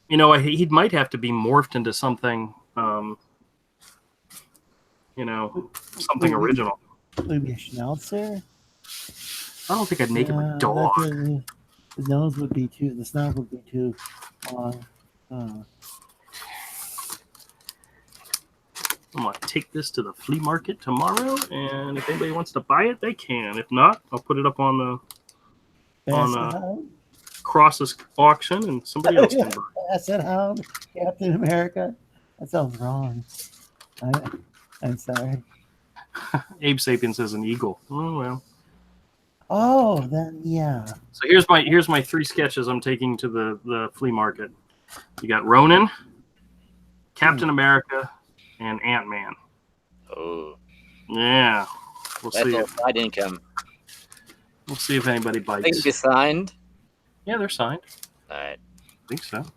He might have to be morphed into something. Something original. Maybe a schnauzer. I don't think I'd make him a dog. The nose would be too. The snout would be too long. I'm going to take this to the flea market tomorrow, and if anybody wants to buy it, they can. If not, I'll put it up on Cross's auction, and somebody else can buy it. Basset Hound, Captain America. That sounds wrong. I'm sorry. Abe Sapien says an eagle. Oh, well. Oh, then yeah. So here's my 3 sketches I'm taking to the flea market. You got Ronin, Captain America, and Ant-Man. Oh. Yeah. We'll That's see. all side income. We'll see if anybody They bites. can be signed. Yeah, they're signed. All right. I think so. It's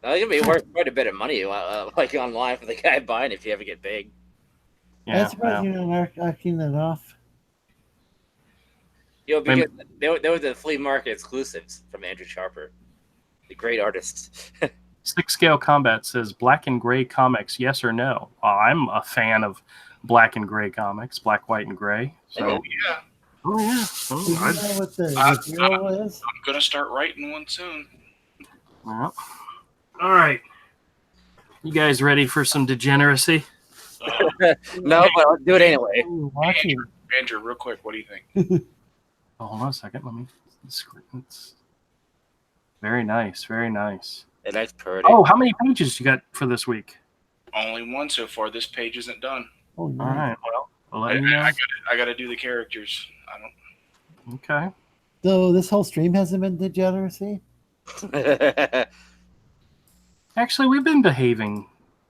gonna be worth quite a bit of money, like online for the guy buying if you ever get big. Yeah. I'm surprised you're not auctioning that off. Because they were the flea market exclusives from Andrew Sharper, the great artist. 6 Scale Combat says Black and Gray comics, yes or no? I'm a fan of Black and Gray comics, Black, White, and Gray. So, Oh yeah, oh yeah. Oh, Do you know what the material is? I'm gonna start writing one soon. yeah. All right. You guys ready for some degeneracy? No, but I'll do it anyway. Ooh, watching. Andrew, real quick, what do you think? Oh, hold on a second. Let me. It's very nice. Very nice. It looks pretty. Oh, how many pages you got for this week? Only one so far. This page isn't done. Oh, All nice. right. Well, I'll let you know. I gotta do the characters. I don't. Okay. So this whole stream hasn't been degeneracy? Actually, we've been behaving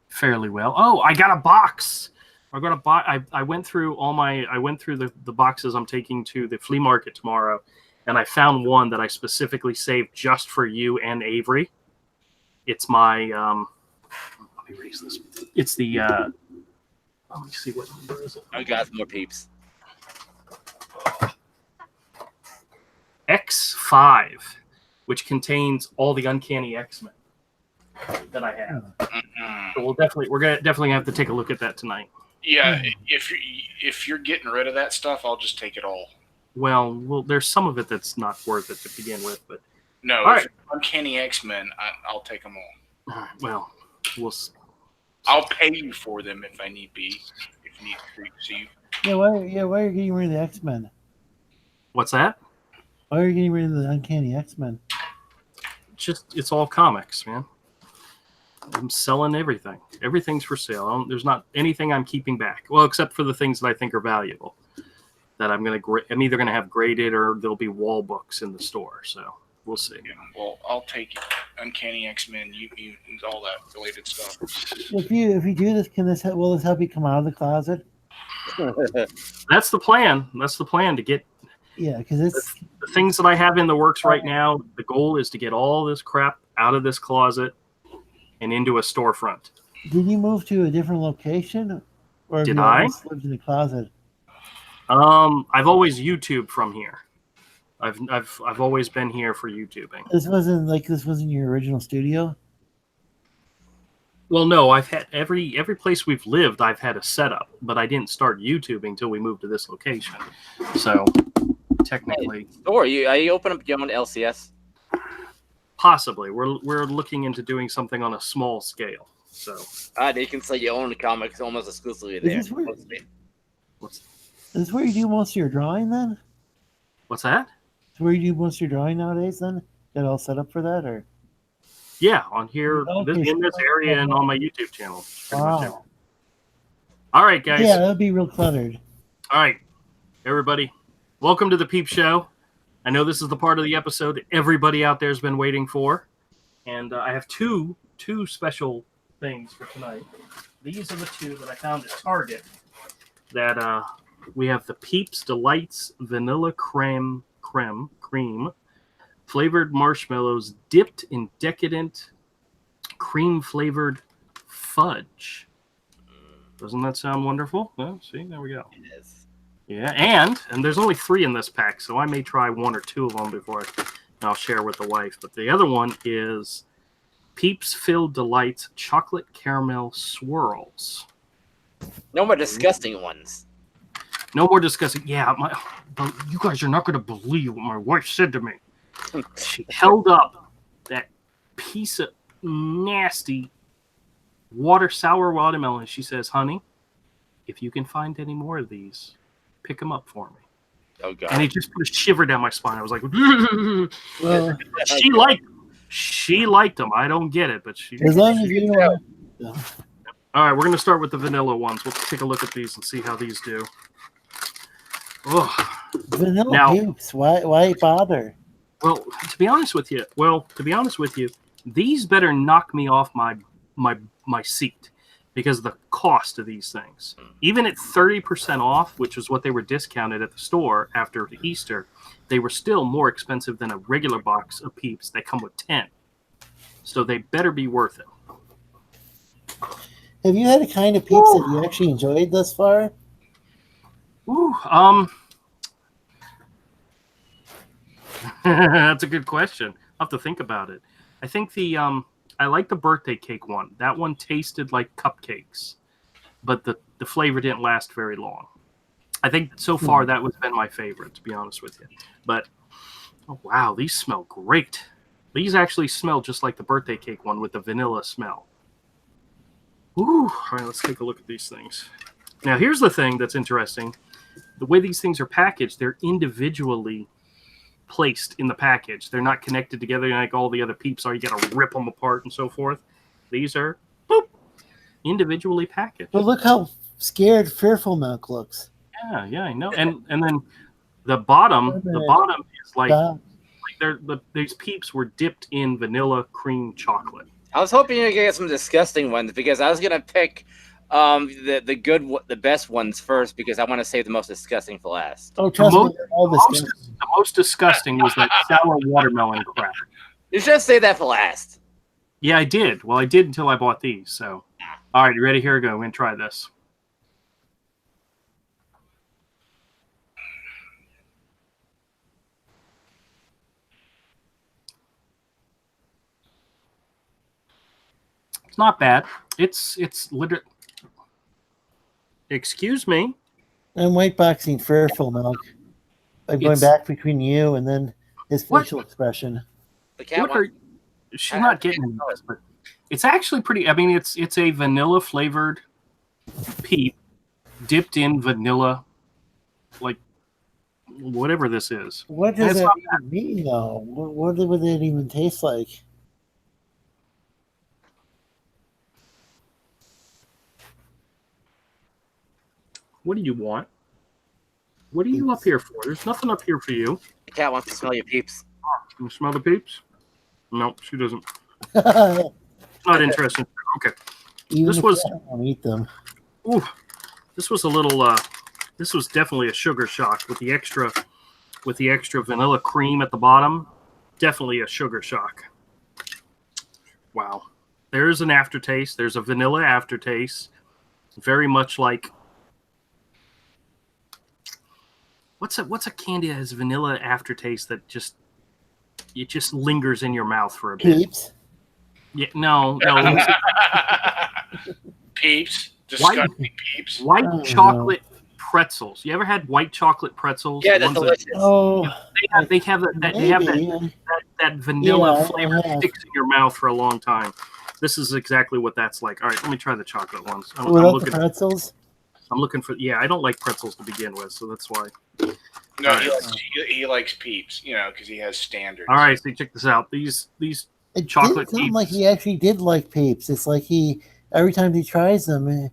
fairly well. Oh, I got a box. I got a box. I went through the boxes I'm taking to the flea market tomorrow, and I found one that I specifically saved just for you and Avery. It's my let me raise this. It's the let me see what number is it. I got more peeps. X5, which contains all the Uncanny X-Men that I have. So we're gonna definitely have to take a look at that tonight. Yeah, if you're getting rid of that stuff, I'll just take it all. Well, there's some of it that's not worth it to begin with, but No, All if right. it's Uncanny X-Men, I'll take them all. well, we'll see. I'll pay you for them if I need be. If need be. So you, Yeah, why are you getting rid of the X-Men? What's that? Why are you getting rid of the Uncanny X-Men? It's all comics, man. I'm selling everything. Everything's for sale. There's not anything I'm keeping back. Well, except for the things that I think are valuable. That I'm either gonna have graded or there'll be wall books in the store. So we'll see. yeah, well, I'll take it. Uncanny X-Men, mutants, all that related stuff. If you do this, will this help you come out of the closet? That's the plan. That's the plan to get Yeah, because it's the things that I have in the works right now. The goal is to get all this crap out of this closet and into a storefront. Did you move to a different location, or have Did you I? always lived in the closet? I've always YouTubed from here. I've always been here for YouTubing. This wasn't your original studio. Well, no, I've had every place we've lived. I've had a setup, but I didn't start YouTubing until we moved to this location. So technically, Or you open up your own LCS? possibly we're looking into doing something on a small scale. So They can sell your own comics almost exclusively there. this weird? mostly. Is this where you do most of your drawing then? what's that? Is where you do most of your drawing nowadays then? Got it all set up for that, or? Yeah, on here, Okay, in this area, and on my YouTube channel. Pretty much it. Wow. All right, guys. Yeah, that'd be real cluttered. All right, everybody. Welcome to the Peep Show. I know this is the part of the episode that everybody out there has been waiting for. And I have two special things for tonight. These are the two that I found at Target. That we have the Peeps Delights Vanilla Cream flavored marshmallows dipped in decadent cream-flavored fudge. Doesn't that sound wonderful? Well, see, there we go. It is. Yeah, and there's only 3 in this pack, so I may try 1 or 2 of them before I'll share with the wife. But the other one is Peeps Filled Delights Chocolate Caramel Swirls. No more disgusting ones. No more discussing. Yeah, you guys are not going to believe what my wife said to me. She held up that piece of nasty sour watermelon. She says, "Honey, if you can find any more of these, pick them up for me." Oh god. And it just put a shiver down my spine. I was like, Well, she liked them. I don't get it, but she. as long as you don't. All right, we're going to start with the vanilla ones. We'll take a look at these and see how these do. Oh, Vanilla Now- Peeps. Why bother? well, to be honest with you, these better knock me off my seat, because of the cost of these things. Even at 30% off, which was what they were discounted at the store after Easter, they were still more expensive than a regular box of Peeps. They come with 10. So they better be worth it. Have you had a kind of Peeps that you actually enjoyed thus far? Ooh, that's a good question. I'll have to think about it. I think I like the birthday cake one. That one tasted like cupcakes, but the flavor didn't last very long. I think so far that has been my favorite, to be honest with you. But, oh wow, these smell great. These actually smell just like the birthday cake one with the vanilla smell. Ooh, all right, let's take a look at these things. Now, here's the thing that's interesting. The way these things are packaged, they're individually placed in the package. They're not connected together like all the other Peeps are. You got to rip them apart and so forth. These are boop, individually packaged. But look how scared Fearful Milk looks. Yeah, I know. And then the bottom is like these Peeps were dipped in vanilla cream chocolate. I was hoping you'd get some disgusting ones because I was gonna pick the best ones first because I want to save the most disgusting for last. Oh, trust me, all the most disgusting was that sour watermelon crap. You should say that for last. Yeah, I did. Well, I did until I bought these. So, all right, you ready? Here we go. We're gonna try this. It's not bad. It's literally. Excuse me. I'm white boxing Fearful Milk. I'm going back between you and then his facial expression. The cat she's not getting into this, but it's actually pretty. I mean, it's a vanilla flavored Peep dipped in vanilla, like whatever this is. What does that even mean, though? What would it even taste like? What do you want? What are you up here for? There's nothing up here for you. The cat wants to smell your Peeps. You smell the Peeps? No, she doesn't. Not interested. Okay. This was. I'll eat them. Ooh, this was a little. This was definitely a sugar shock with the extra vanilla cream at the bottom. Definitely a sugar shock. Wow. There's an aftertaste. There's a vanilla aftertaste. Very much like. What's a candy that has vanilla aftertaste that just lingers in your mouth for a bit? Peeps? Yeah, no. Peeps, disgusting Peeps. White chocolate pretzels. You ever had white chocolate pretzels? Yeah, that's delicious. They have that vanilla flavor that sticks in your mouth for a long time. This is exactly what that's like. All right, let me try the chocolate ones. I'm looking for pretzels. I'm looking for. Yeah, I don't like pretzels to begin with, so that's why. No, he likes Peeps, because he has standards. All right, so check this out. These it chocolate Peeps. Like he actually did like Peeps. It's like every time he tries them,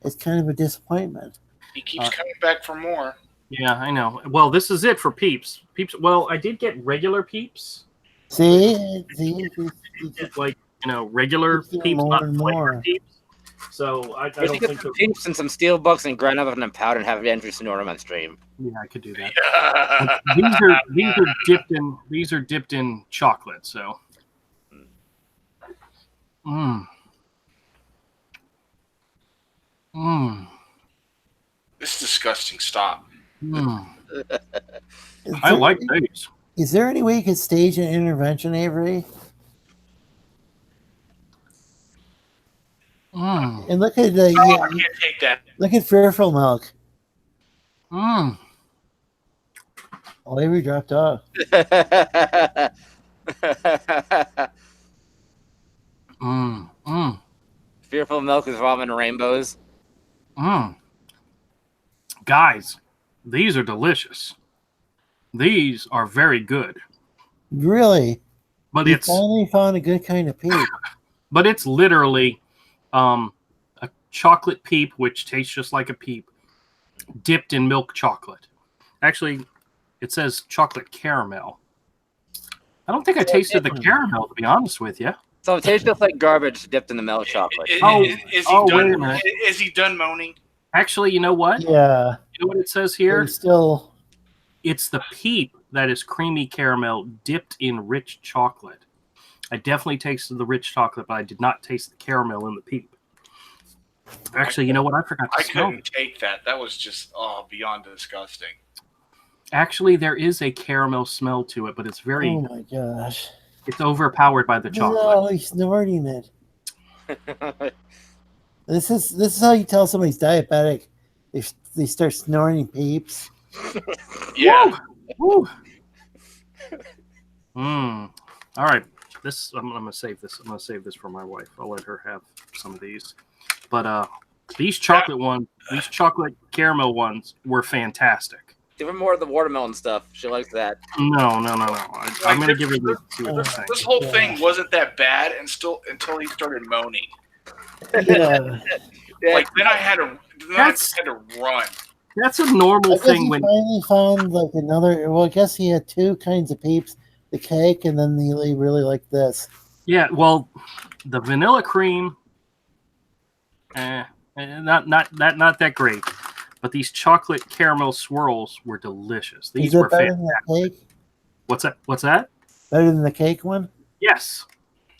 it's kind of a disappointment. He keeps coming back for more. Yeah, I know. Well, this is it for Peeps. Peeps. Well, I did get regular Peeps. See, like regular Peeps, not flavored Peeps. So I don't think some Peeps and some steel books and grind up in a powder and have Andrew Sonorum on stream. Yeah, I could do that. These are dipped in chocolate. So, This is disgusting. Stop. I like these. Is there any way you could stage an intervention, Avery? And look at I can't take that. Look at Fearful Milk. Oh, Avery dropped off. Fearful Milk is ramen rainbows. Guys, these are delicious. These are very good. Really? But you finally found a good kind of Peep. But it's literally a chocolate Peep, which tastes just like a Peep, dipped in milk chocolate. Actually, it says chocolate caramel. I don't think I tasted the caramel, to be honest with you. So it tastes just like garbage dipped in the milk chocolate. Is he wait a done? minute. Is he done moaning? Actually, you know what? Yeah, You know what it says here? there's still. It's the Peep that is creamy caramel dipped in rich chocolate. I definitely tasted the rich chocolate, but I did not taste the caramel in the Peep. Actually, you know what? I forgot to I smell couldn't it. take that. That was just beyond disgusting. Actually, there is a caramel smell to it, but it's very Oh my gosh! it's overpowered by the chocolate. No, he's snorting it. This is how you tell somebody's diabetic. They start snorting Peeps. Yeah. Woo! All right. I'm gonna save this. I'm gonna save this for my wife. I'll let her have some of these. But these chocolate ones, these chocolate caramel ones were fantastic. Give her more of the watermelon stuff. She likes that. No. I'm gonna give her the see what this thing. This whole thing wasn't that bad, and until he started moaning. Yeah, Like then I had to run. That's a normal I guess thing he when finally found like another. Well, I guess he had two kinds of Peeps: the cake, and then he really liked this. yeah. Well, the vanilla cream, not that great. But these chocolate caramel swirls were delicious. These Is it were better fantastic. than the cake? What's that? Better than the cake one? Yes.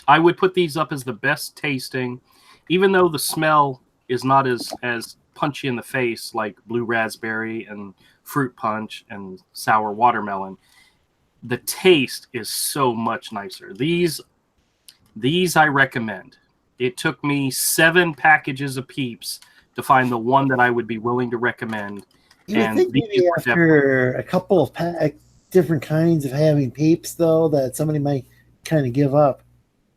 I would put these up as the best tasting, even though the smell is not as punchy in the face like blue raspberry and fruit punch and sour watermelon. The taste is so much nicer. These I recommend. It took me 7 packages of Peeps to find the one that I would be willing to recommend. You would And think these maybe were after a couple of different kinds of having Peeps, though, that somebody might kind of give up.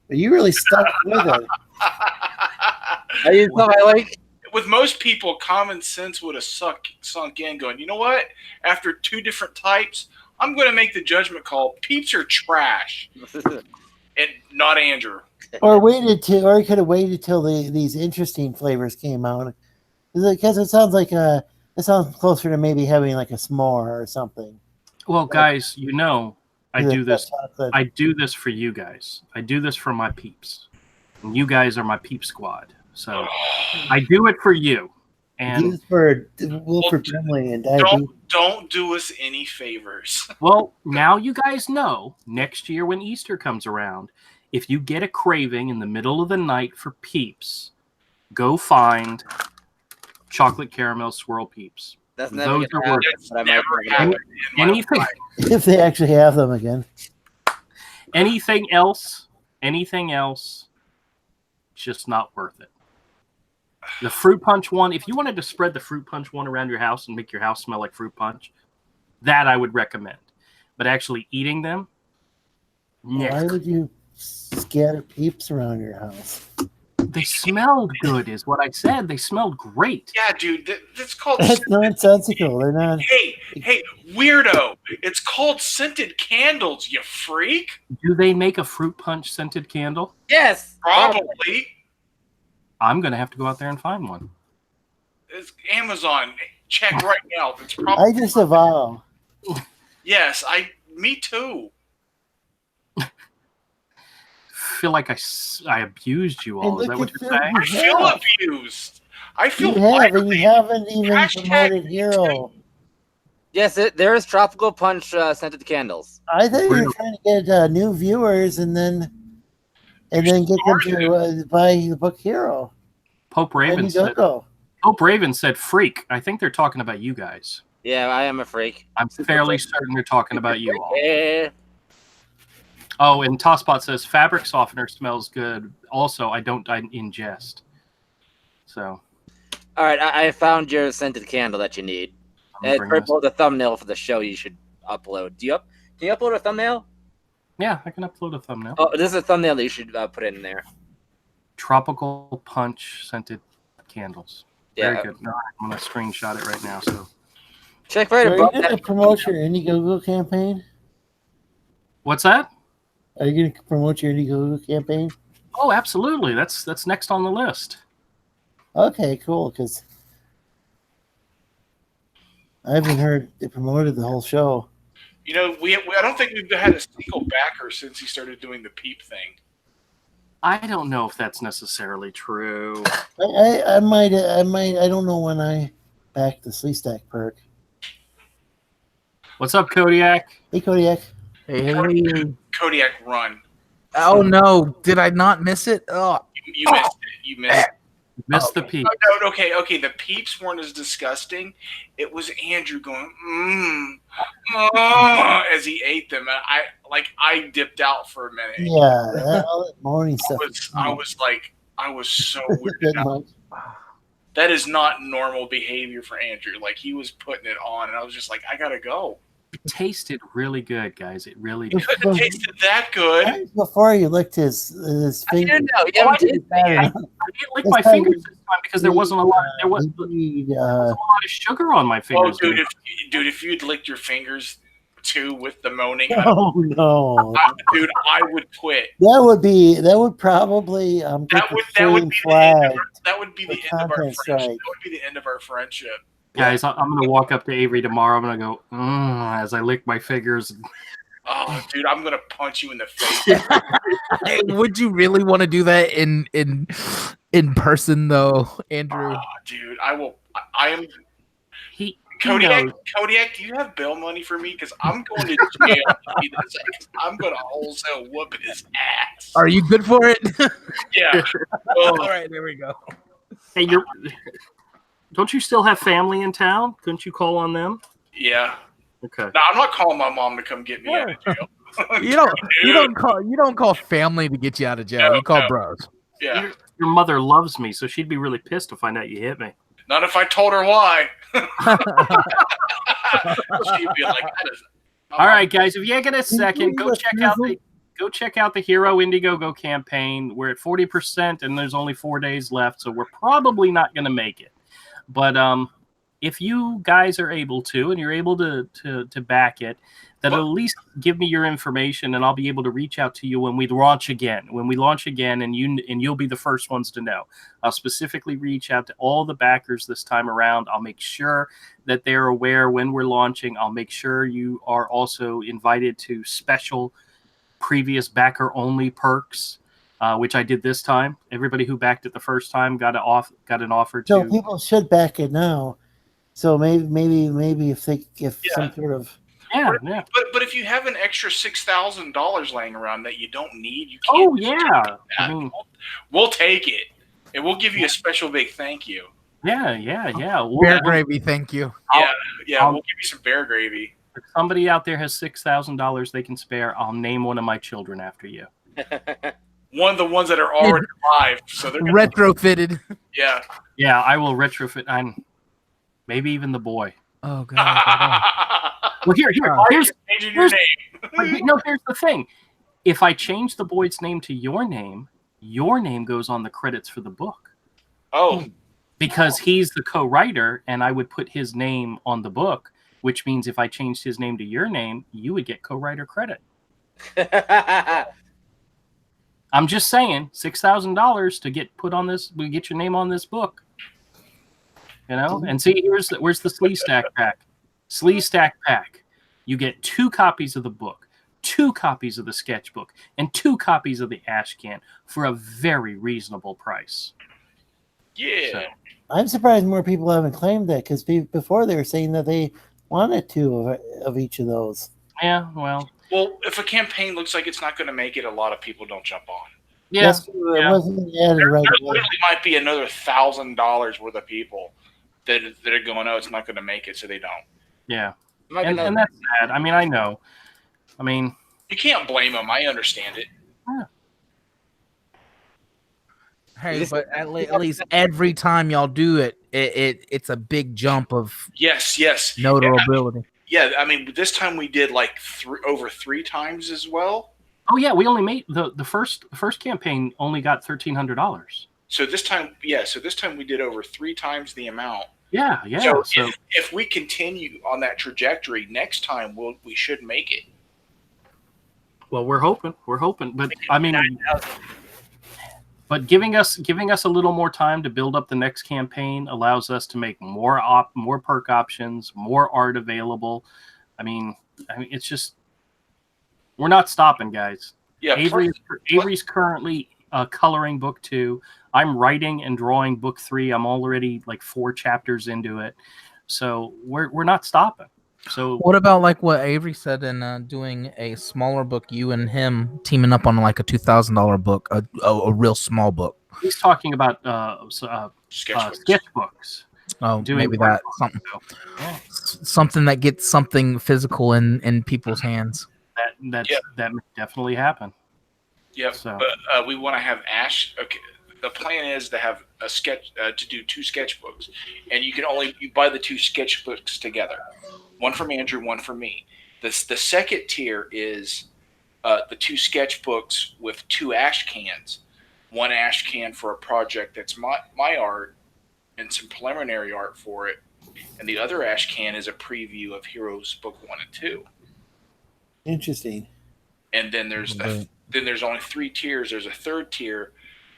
But you really stuck with it. I use stuff I like. With most people, common sense would have sunk in, going, you know what? After 2 different types, I'm going to make the judgment call. Peeps are trash, and not Andrew. Or he could have waited till these interesting flavors came out. Because it sounds like it sounds closer to maybe having like a s'more or something. Well, guys, you know, I do this. Chocolate. I do this for you guys. I do this for my peeps. And you guys are my peep squad. So I do it for you. And This is for Wilford Brimley and diabetes. Don't do us any favors. well, now you guys know next year when Easter comes around, if you get a craving in the middle of the night for Peeps, go find chocolate caramel swirl Peeps. That's never Those gonna are happen. That's but I might never bring it up. happened in my anything, life. If they actually have them again. anything else, just not worth it. The fruit punch one, if you wanted to spread the fruit punch one around your house and make your house smell like fruit punch, that I would recommend. But actually eating them, Why would you scatter Peeps around your house? they smelled good, is what I said. They smelled great. Yeah, dude, that's called. That's nonsensical. They're not. Hey, weirdo! It's called scented candles, you freak. Do they make a fruit punch scented candle? Yes, Probably. I'm going to have to go out there and find one. It's Amazon. Check right now. It's probably. I just avow. Yes, me too. Feel like I abused you all. Is that what you're saying? I feel abused. I feel You have, and violated. you haven't even Hashtag promoted Hero. yes. There is tropical punch scented candles. I thought you were trying to get new viewers and then get them to buy the book Hero. Pope Raven And you said. go. Pope Raven said freak. I think they're talking about you guys. Yeah, I am a freak. I'm fairly certain they're talking about you all. Eh. Oh, and Tosspot says fabric softener smells good. Also, I ingest. So. All right, I found your scented candle that you need. I'm It's bringing this- purple, the thumbnail for the show you should upload. Can you upload a thumbnail? Yeah, I can upload a thumbnail. Oh, this is a thumbnail that you should put in there. Tropical punch scented candles. Yeah. Very good. No, I'm going to screenshot it right now. So, Check right Are you above going to that. promote your Indiegogo campaign? what's that? Are you going to promote your Indiegogo campaign? Oh, absolutely. That's next on the list. Okay, cool. Because I haven't heard it promoted the whole show. You know, I don't think we've had a single backer since he started doing the Peep thing. I don't know if that's necessarily true. I might. I don't know when I backed the Slee Stack perk. What's up, Kodiak? Hey, Kodiak. Hey. Kodiak run. Oh no! Did I not miss it? Oh, You missed it. You missed it. Missed the Okay. peep. Oh, no, okay. The peeps weren't as disgusting. It was Andrew going as he ate them, and I dipped out for a minute. Yeah, all that morning stuff. I was so weirded out. That is not normal behavior for Andrew. Like, he was putting it on, and I was just like, I gotta go. It tasted really good, guys. It really did. It couldn't have tasted that good. Before he licked his I finger. didn't know. Yeah, Oh, I we didn't, did. I didn't lick my fingers this time because there wasn't a lot. There wasn't a lot of sugar on my Oh, fingers. dude, if you'd licked your fingers too with the moaning, Oh no! dude, I would quit. That would probably That get the would flame be flag. that would be the for end of our content friendship. strike. That would be the end of our friendship. Guys, I'm gonna walk up to Avery tomorrow. I'm gonna go as I lick my fingers. Oh, dude, I'm gonna punch you in the face. would you really want to do that in person though, Andrew? Oh, dude, I will. I am. He Kodiak, knows. Kodiak, do you have bail money for me? Because I'm going to jail. I'm going to wholesale whoop his ass. Are you good for it? Yeah. All right, there we go. Hey, don't you still have family in town? Couldn't you call on them? Yeah. Okay. No, I'm not calling my mom to come get me out of jail. You don't call family to get you out of jail. No, you call no. bros. Yeah. Your mother loves me, so she'd be really pissed to find out you hit me. Not if I told her why. She'd be like, All right, guys, if you get a second, go check out the Hero Indiegogo campaign. We're at 40%, and there's only 4 days left, so we're probably not going to make it. But if you guys are able to, and you're able to back it, then at least give me your information, and I'll be able to reach out to you when we launch again. When we launch again, and you'll be the first ones to know. I'll specifically reach out to all the backers this time around. I'll make sure that they're aware when we're launching. I'll make sure you are also invited to special previous backer-only perks, which I did this time. Everybody who backed it the first time got an offer to. So people should back it now. So maybe if some sort of Yeah. But if you have an extra $6,000 laying around that you don't need, you can't. Oh yeah. I mean, we'll take it, and we'll give you a special big thank you. yeah. Bear gravy, thank you. Yeah, we'll give you some bear gravy. If somebody out there has $6,000 they can spare, I'll name one of my children after you. One of the ones that are already alive, so they're gonna, Retrofitted. yeah. Yeah, I will retrofit. Maybe even the boy. Oh god. Well, here's Changing your name. no. Here's the thing: if I change the boy's name to your name goes on the credits for the book. Oh, Because he's the co-writer, and I would put his name on the book, which means if I changed his name to your name, you would get co-writer credit. I'm just saying, $6,000 to get put on this. We get your name on this book. You know, and see, where's the Slee Stack pack? Slee Stack pack. You get 2 copies of the book, 2 copies of the sketchbook, and 2 copies of the ash can for a very reasonable price. yeah. So, I'm surprised more people haven't claimed that because before they were saying that they wanted 2 of each of those. yeah, well, If a campaign looks like it's not going to make it, a lot of people don't jump on. yeah. Yes, it wasn't added right There away. literally might be another $1,000 worth of people that are going, oh, it's not going to make it, so they don't. Yeah, Might be and another- that's sad. I mean, I know. I mean, You can't blame them. I understand it. Hey, but at least every time y'all do it's a big jump of Yes. notability. Yeah, I mean, this time we did like over 3 times as well. oh yeah, we only made the first campaign only got $1,300. So this time, we did over 3 times the amount. Yeah. So if we continue on that trajectory, next time we should make it. Well, we're hoping, but I mean, but giving us a little more time to build up the next campaign allows us to make more perk options, more art available. I mean, it's just we're not stopping, guys. Yeah, Avery's currently coloring book 2. I'm writing and drawing book 3. I'm already like 4 chapters into it. So we're not stopping. So What about like what Avery said in doing a smaller book, you and him teaming up on like a $2,000 book, a real small book? he's talking about sketchbooks. Oh, Doing maybe art that something, Yeah. something that gets something physical in people's hands. That may definitely happen. Yep. So- But we want to have Ash. Okay. The plan is to have a sketch to do 2 sketchbooks, and you buy the 2 sketchbooks together. One from Andrew, one for me. The second tier is the 2 sketchbooks with 2 ash cans. One ash can for a project that's my art and some preliminary art for it, and the other ash can is a preview of Heroes Book 1 and 2. Interesting. And then there's only 3 tiers. There's a third tier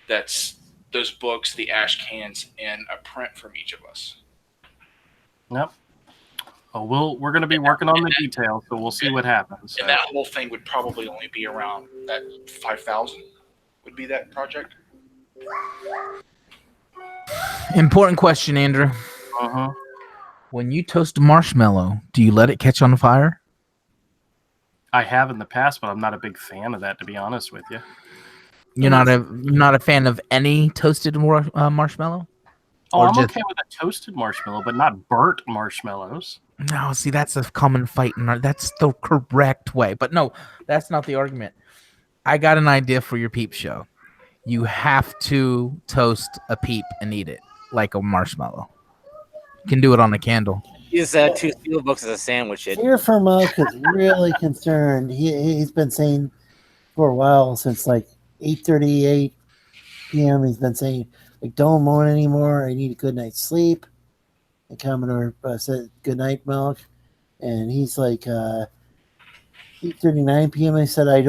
that's those books, the ash cans, and a print from each of us. Yep. Well, we're going to be working on the details, so we'll see what happens. And that whole thing would probably only be around that 5,000 would be that project. Important question, Andrew. Uh-huh. When you toast a marshmallow, do you let it catch on fire? I have in the past, but I'm not a big fan of that, to be honest with you. You're not a fan of any toasted marshmallow? Oh, Or I'm just- okay with a toasted marshmallow, but not burnt marshmallows. No, see, that's a common fight, and that's the correct way. But no, that's not the argument. I got an idea for your peep show. You have to toast a peep and eat it like a marshmallow. You can do it on a candle. Use 2 steel books as a sandwich. Fear for Milk is really concerned. He's been saying for a while, since like 8:38 p.m. He's been saying, like, don't moan anymore. I need a good night's sleep. And Commodore said, good night, Milk. And he's like, 8:39 p.m. I said, what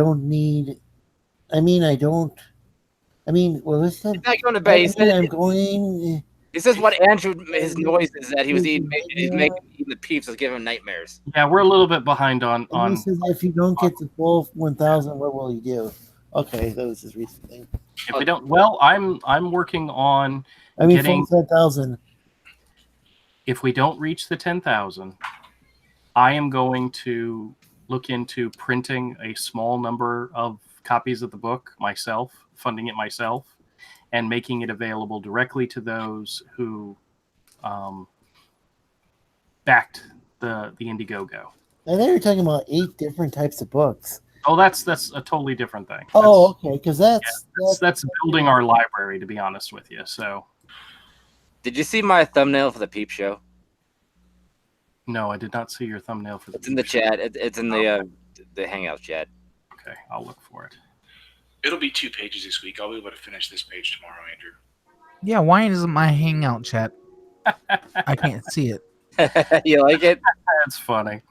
was that? He's not going to bed. I'm going. He says what Andrew, his noise is that he was eating the Peeps was giving him nightmares. Yeah, we're a little bit behind on. He says, if you don't get the full 1,000, what will you do? Okay, that was his recent thing. If we don't, well, I'm working on. Full 10,000. If we don't reach the 10,000, I am going to look into printing a small number of copies of the book myself, funding it myself, and making it available directly to those who backed the Indiegogo. I think you're talking about 8 different types of books. Oh, that's a totally different thing. Oh, okay, because that's building our library, to be honest with you. So, Did you see my thumbnail for the Peep Show? no, I did not see your thumbnail for the. It's in the chat. It's in the Hangout chat. Okay, I'll look for it. It'll be 2 pages this week. I'll be able to finish this page tomorrow, Andrew. Yeah, why isn't my Hangout chat? I can't see it. You like it? That's funny.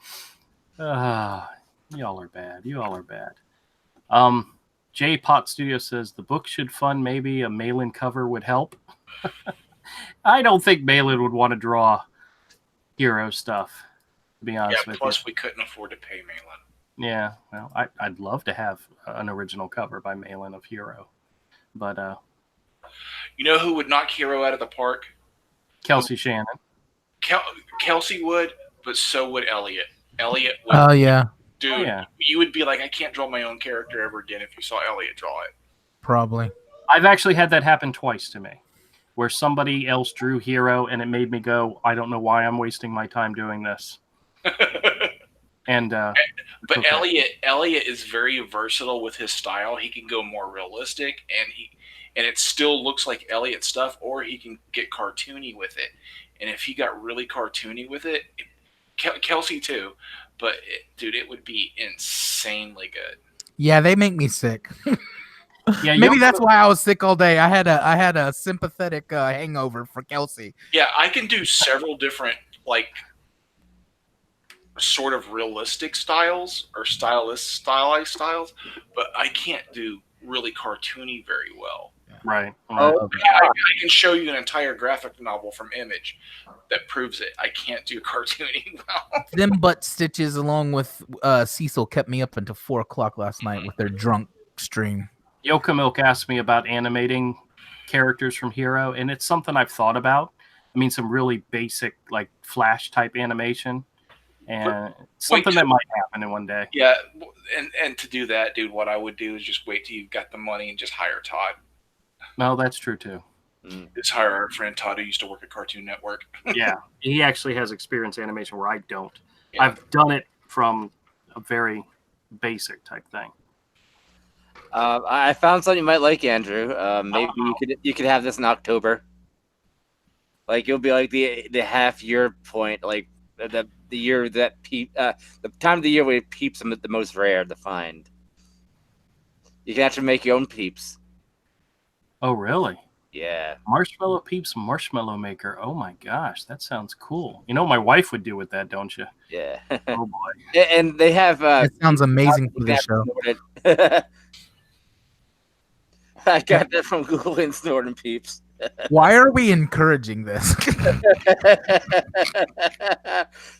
Y'all are bad. You all are bad. J Pot Studio says the book should fund maybe a mail-in cover would help. I don't think mail-in would want to draw hero stuff, to be honest with plus we couldn't afford to pay Malin. you. Yeah, well, I'd love to have an original cover by mail-in of Hero. But You know who would knock Hero out of the park? Kelsey Shannon. Kelsey would, but so would Elliot. Elliot would. Oh yeah, Dude, Oh, yeah. You would be like, I can't draw my own character ever again if you saw Elliot draw it. probably. I've actually had that happen twice to me, where somebody else drew Hero, and it made me go, I don't know why I'm wasting my time doing this. And But okay. Elliot is very versatile with his style. He can go more realistic, and it still looks like Elliot stuff, or he can get cartoony with it. And if he got really cartoony with it, Kelsey too. But dude, it would be insanely good. Yeah, they make me sick. Yeah, Maybe that's why I was sick all day. I had a sympathetic hangover for Kelsey. Yeah, I can do several different sort of realistic styles or stylized styles, but I can't do really cartoony very well. right. Oh, I can show you an entire graphic novel from Image that proves it. I can't do cartoony well. Them butt stitches along with Cecil kept me up until 4 o'clock last night with their drunk stream. Yoka Milk asked me about animating characters from Hero, and it's something I've thought about. I mean, some really basic, like Flash type animation, and something that might happen in one day. Yeah, and to do that, dude, what I would do is just wait till you've got the money and just hire Todd. No, that's true too. Just hire our friend Todd, who used to work at Cartoon Network. Yeah, he actually has experience in animation where I don't. Yeah. I've done it from a very basic type thing. I found something you might like, Andrew. Maybe you could have this in October. Like it'll be like the half year point, like the year that the time of the year where Peeps are the most rare to find. You can actually make your own Peeps. Oh, really? Yeah. Marshmallow Peeps Marshmallow Maker. Oh my gosh, that sounds cool. You know what my wife would do with that, don't you? Yeah. Oh boy. And they have. That sounds amazing for this show. I got that from Google and Snorting Peeps. Why are we encouraging this?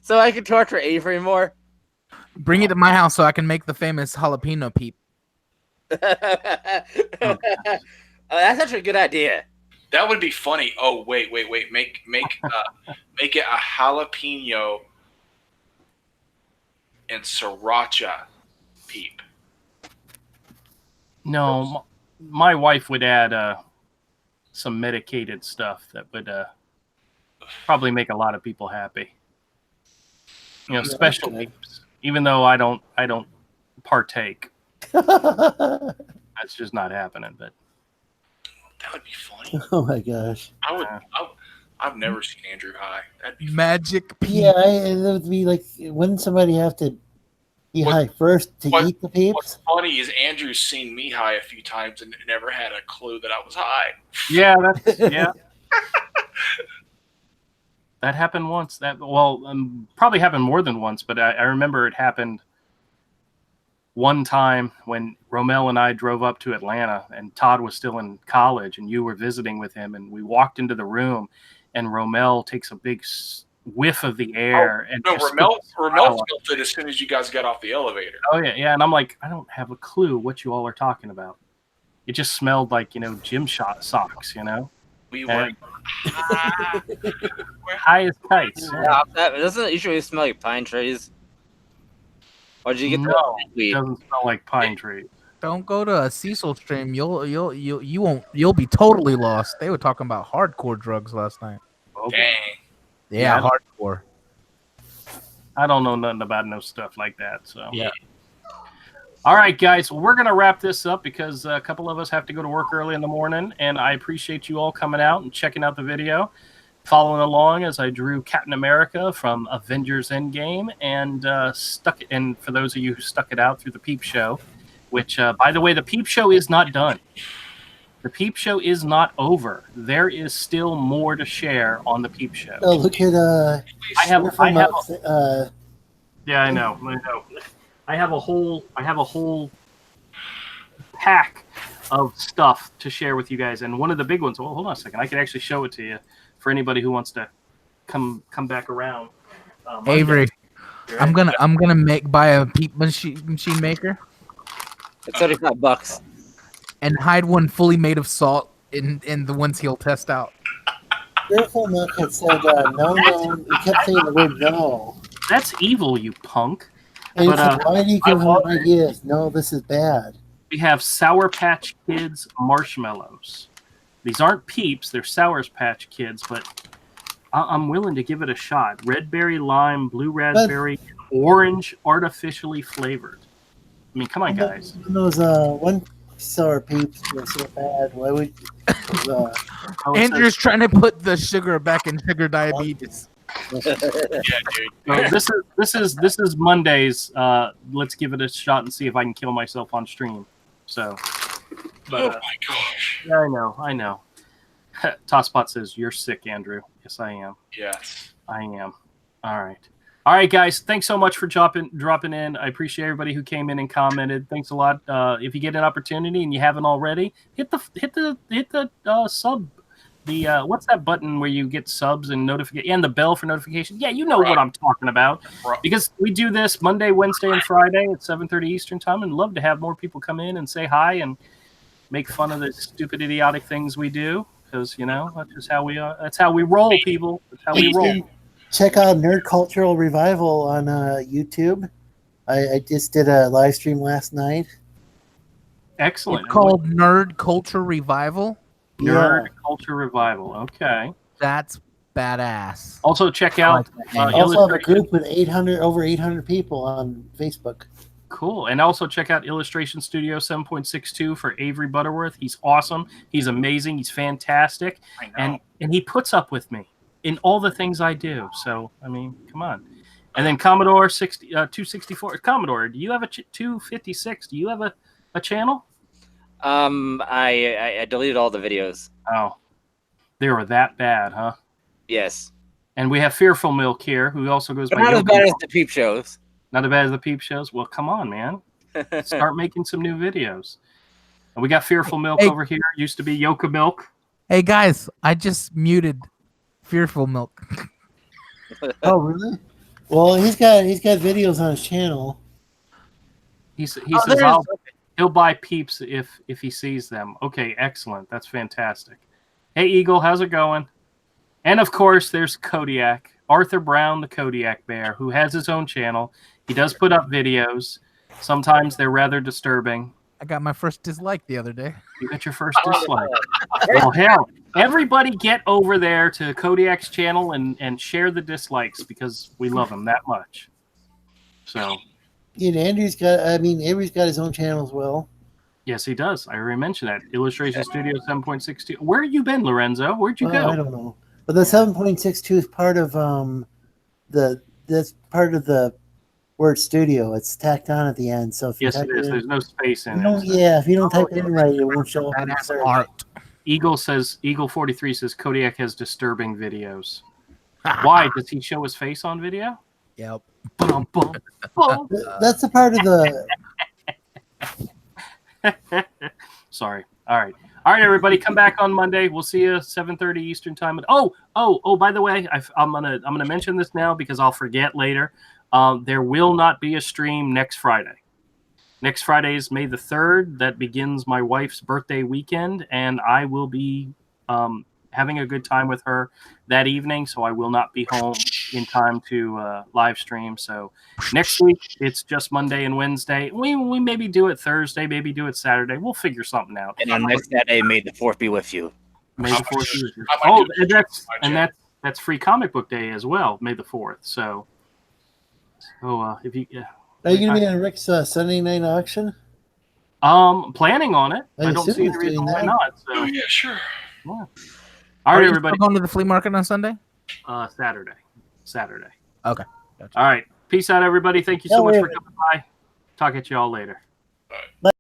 So I can torture Avery more. Bring it to my house so I can make the famous jalapeno peep. That's actually a good idea. That would be funny. Oh, wait. Make it a jalapeno and sriracha peep. No, my wife would add some medicated stuff that would probably make a lot of people happy. You know, special Peeps. Even though I don't partake. That's just not happening. But that would be funny. Oh my gosh! I've never seen Andrew high. That'd be Magic Peep. Yeah, it would be like, wouldn't somebody have to be high first to eat the Peeps? What's funny is Andrew's seen me high a few times and never had a clue that I was high. yeah, that happened once. Probably happened more than once, but I remember it happened one time when Romel and I drove up to Atlanta, and Todd was still in college, and you were visiting with him, and we walked into the room, and Romel takes a big whiff of the air. Romel felt it as soon as you guys got off the elevator. Oh yeah, and I'm like, I don't have a clue what you all are talking about. It just smelled like, gym socks, We were high as kites. Yeah. That doesn't usually smell like pine trees. Or did you get No, it doesn't smell like pine trees. Don't go to a Cecil stream. You'll be totally lost. They were talking about hardcore drugs last night. Oh, dang. Yeah, hardcore. I don't know nothing about no stuff like that. So yeah. All right, guys, we're gonna wrap this up because a couple of us have to go to work early in the morning, and I appreciate you all coming out and checking out the video, following along as I drew Captain America from Avengers EndGame, and for those of you who stuck it out through the Peep Show, which, by the way, the Peep Show is not done. The Peep Show is not over. There is still more to share on the Peep Show. Oh, look at yeah, I know. I have a whole pack of stuff to share with you guys, and one of the big ones. Well, hold on a second. I can actually show it to you for anybody who wants to come back around. Avery, I'm gonna buy a Peep machine maker. It's $35. And hide one fully made of salt in the ones he'll test out. Careful, Milk had said no. You kept saying the word no. That's evil, you punk. And why do you give him ideas? No, this is bad. We have Sour Patch Kids marshmallows. These aren't Peeps; they're Sour Patch Kids, but I'm willing to give it a shot. Red berry, lime, blue raspberry, orange, artificially flavored. I mean, come on, guys. Those one Sour Peeps were so bad. Why would Andrew's trying to put the sugar back in sugar diabetes. Yeah, dude. So this is Monday's. Let's give it a shot and see if I can kill myself on stream. So, but, oh my gosh. Yeah, I know. Tosspot says you're sick, Andrew. Yes, I am. Yes, I am. All right, guys. Thanks so much for dropping in. I appreciate everybody who came in and commented. Thanks a lot. If you get an opportunity and you haven't already, hit the sub. What's that button where you get subs and notification and the bell for notification? Yeah, you know what I'm talking about. Because we do this Monday, Wednesday, and Friday at 7:30 Eastern time, and love to have more people come in and say hi and make fun of the stupid, idiotic things we do, because that's just how we are. That's how we roll, people. That's how we You roll. can check out Nerd Cultural Revival on YouTube. I just did a live stream last night. Excellent. It's called Nerd Culture Revival. Nerd Culture Revival. Okay. That's badass. Also, check out. I also have a group with over 800 people on Facebook. Cool. And also check out Illustration Studio 7.62 for Avery Butterworth. He's awesome. He's amazing. He's fantastic. I know. And he puts up with me in all the things I do. So, I mean, come on. And then Commodore 264. Commodore, do you have a 256? Do you have a channel? I deleted all the videos. Oh, they were that bad, huh? Yes. And we have Fearful Milk here, who also goes But by not as Yoko bad as Milk. the Peep shows. Not as bad as the Peep shows? Well, come on, man. Start making some new videos. And we got Fearful Milk over here. Used to be Yoka Milk. Hey guys, I just muted Fearful Milk. Oh, really? Well, he's got videos on his channel. He says he'll buy Peeps if he sees them. Okay, excellent. That's fantastic. Hey, Eagle, how's it going? And of course, there's Kodiak, Arthur Brown, the Kodiak Bear, who has his own channel. He does put up videos. Sometimes they're rather disturbing. I got my first dislike the other day. You got your first dislike. Well, hell, everybody get over there to Kodiak's channel and share the dislikes because we love him that much. So, Yeah, Avery's got his own channel as well. yes, he does. I already mentioned that. Illustration Studio 7.62. Where have you been, Lorenzo? Where'd you go? I don't know. But the 7.62 is part of that's part of the word studio. It's tacked on at the end. So if you Yes, it is. There's no space in it. if you don't type it in right, it won't show up in the Badass search. art. Eagle43 says Kodiak has disturbing videos. Why? Does he show his face on video? Yep. Bum, bum, bum. That's a part of the. Sorry. All right, everybody, come back on Monday. We'll see you 7:30 Eastern time. Oh! By the way, I'm gonna mention this now because I'll forget later. There will not be a stream next Friday. Next Friday is May the 3rd. That begins my wife's birthday weekend, and I will be having a good time with her that evening. So I will not be home in time to live stream. So next week it's just Monday and Wednesday. We maybe do it Thursday, maybe do it Saturday. We'll figure something out. And on next Saturday, may the 4th be with you. May the 4th be with you. That's Free Comic Book Day as well, May the 4th. So if you Are you going to be on Rick's Sunday night auction? planning on it. I don't assume see he's any reason doing why that. not. So Oh yeah, sure. all Are right, you everybody. still going to the flea market on Sunday? Saturday. Okay. Gotcha. All right. Peace out, everybody. Thank you so much for coming by. Talk at you all later. Bye.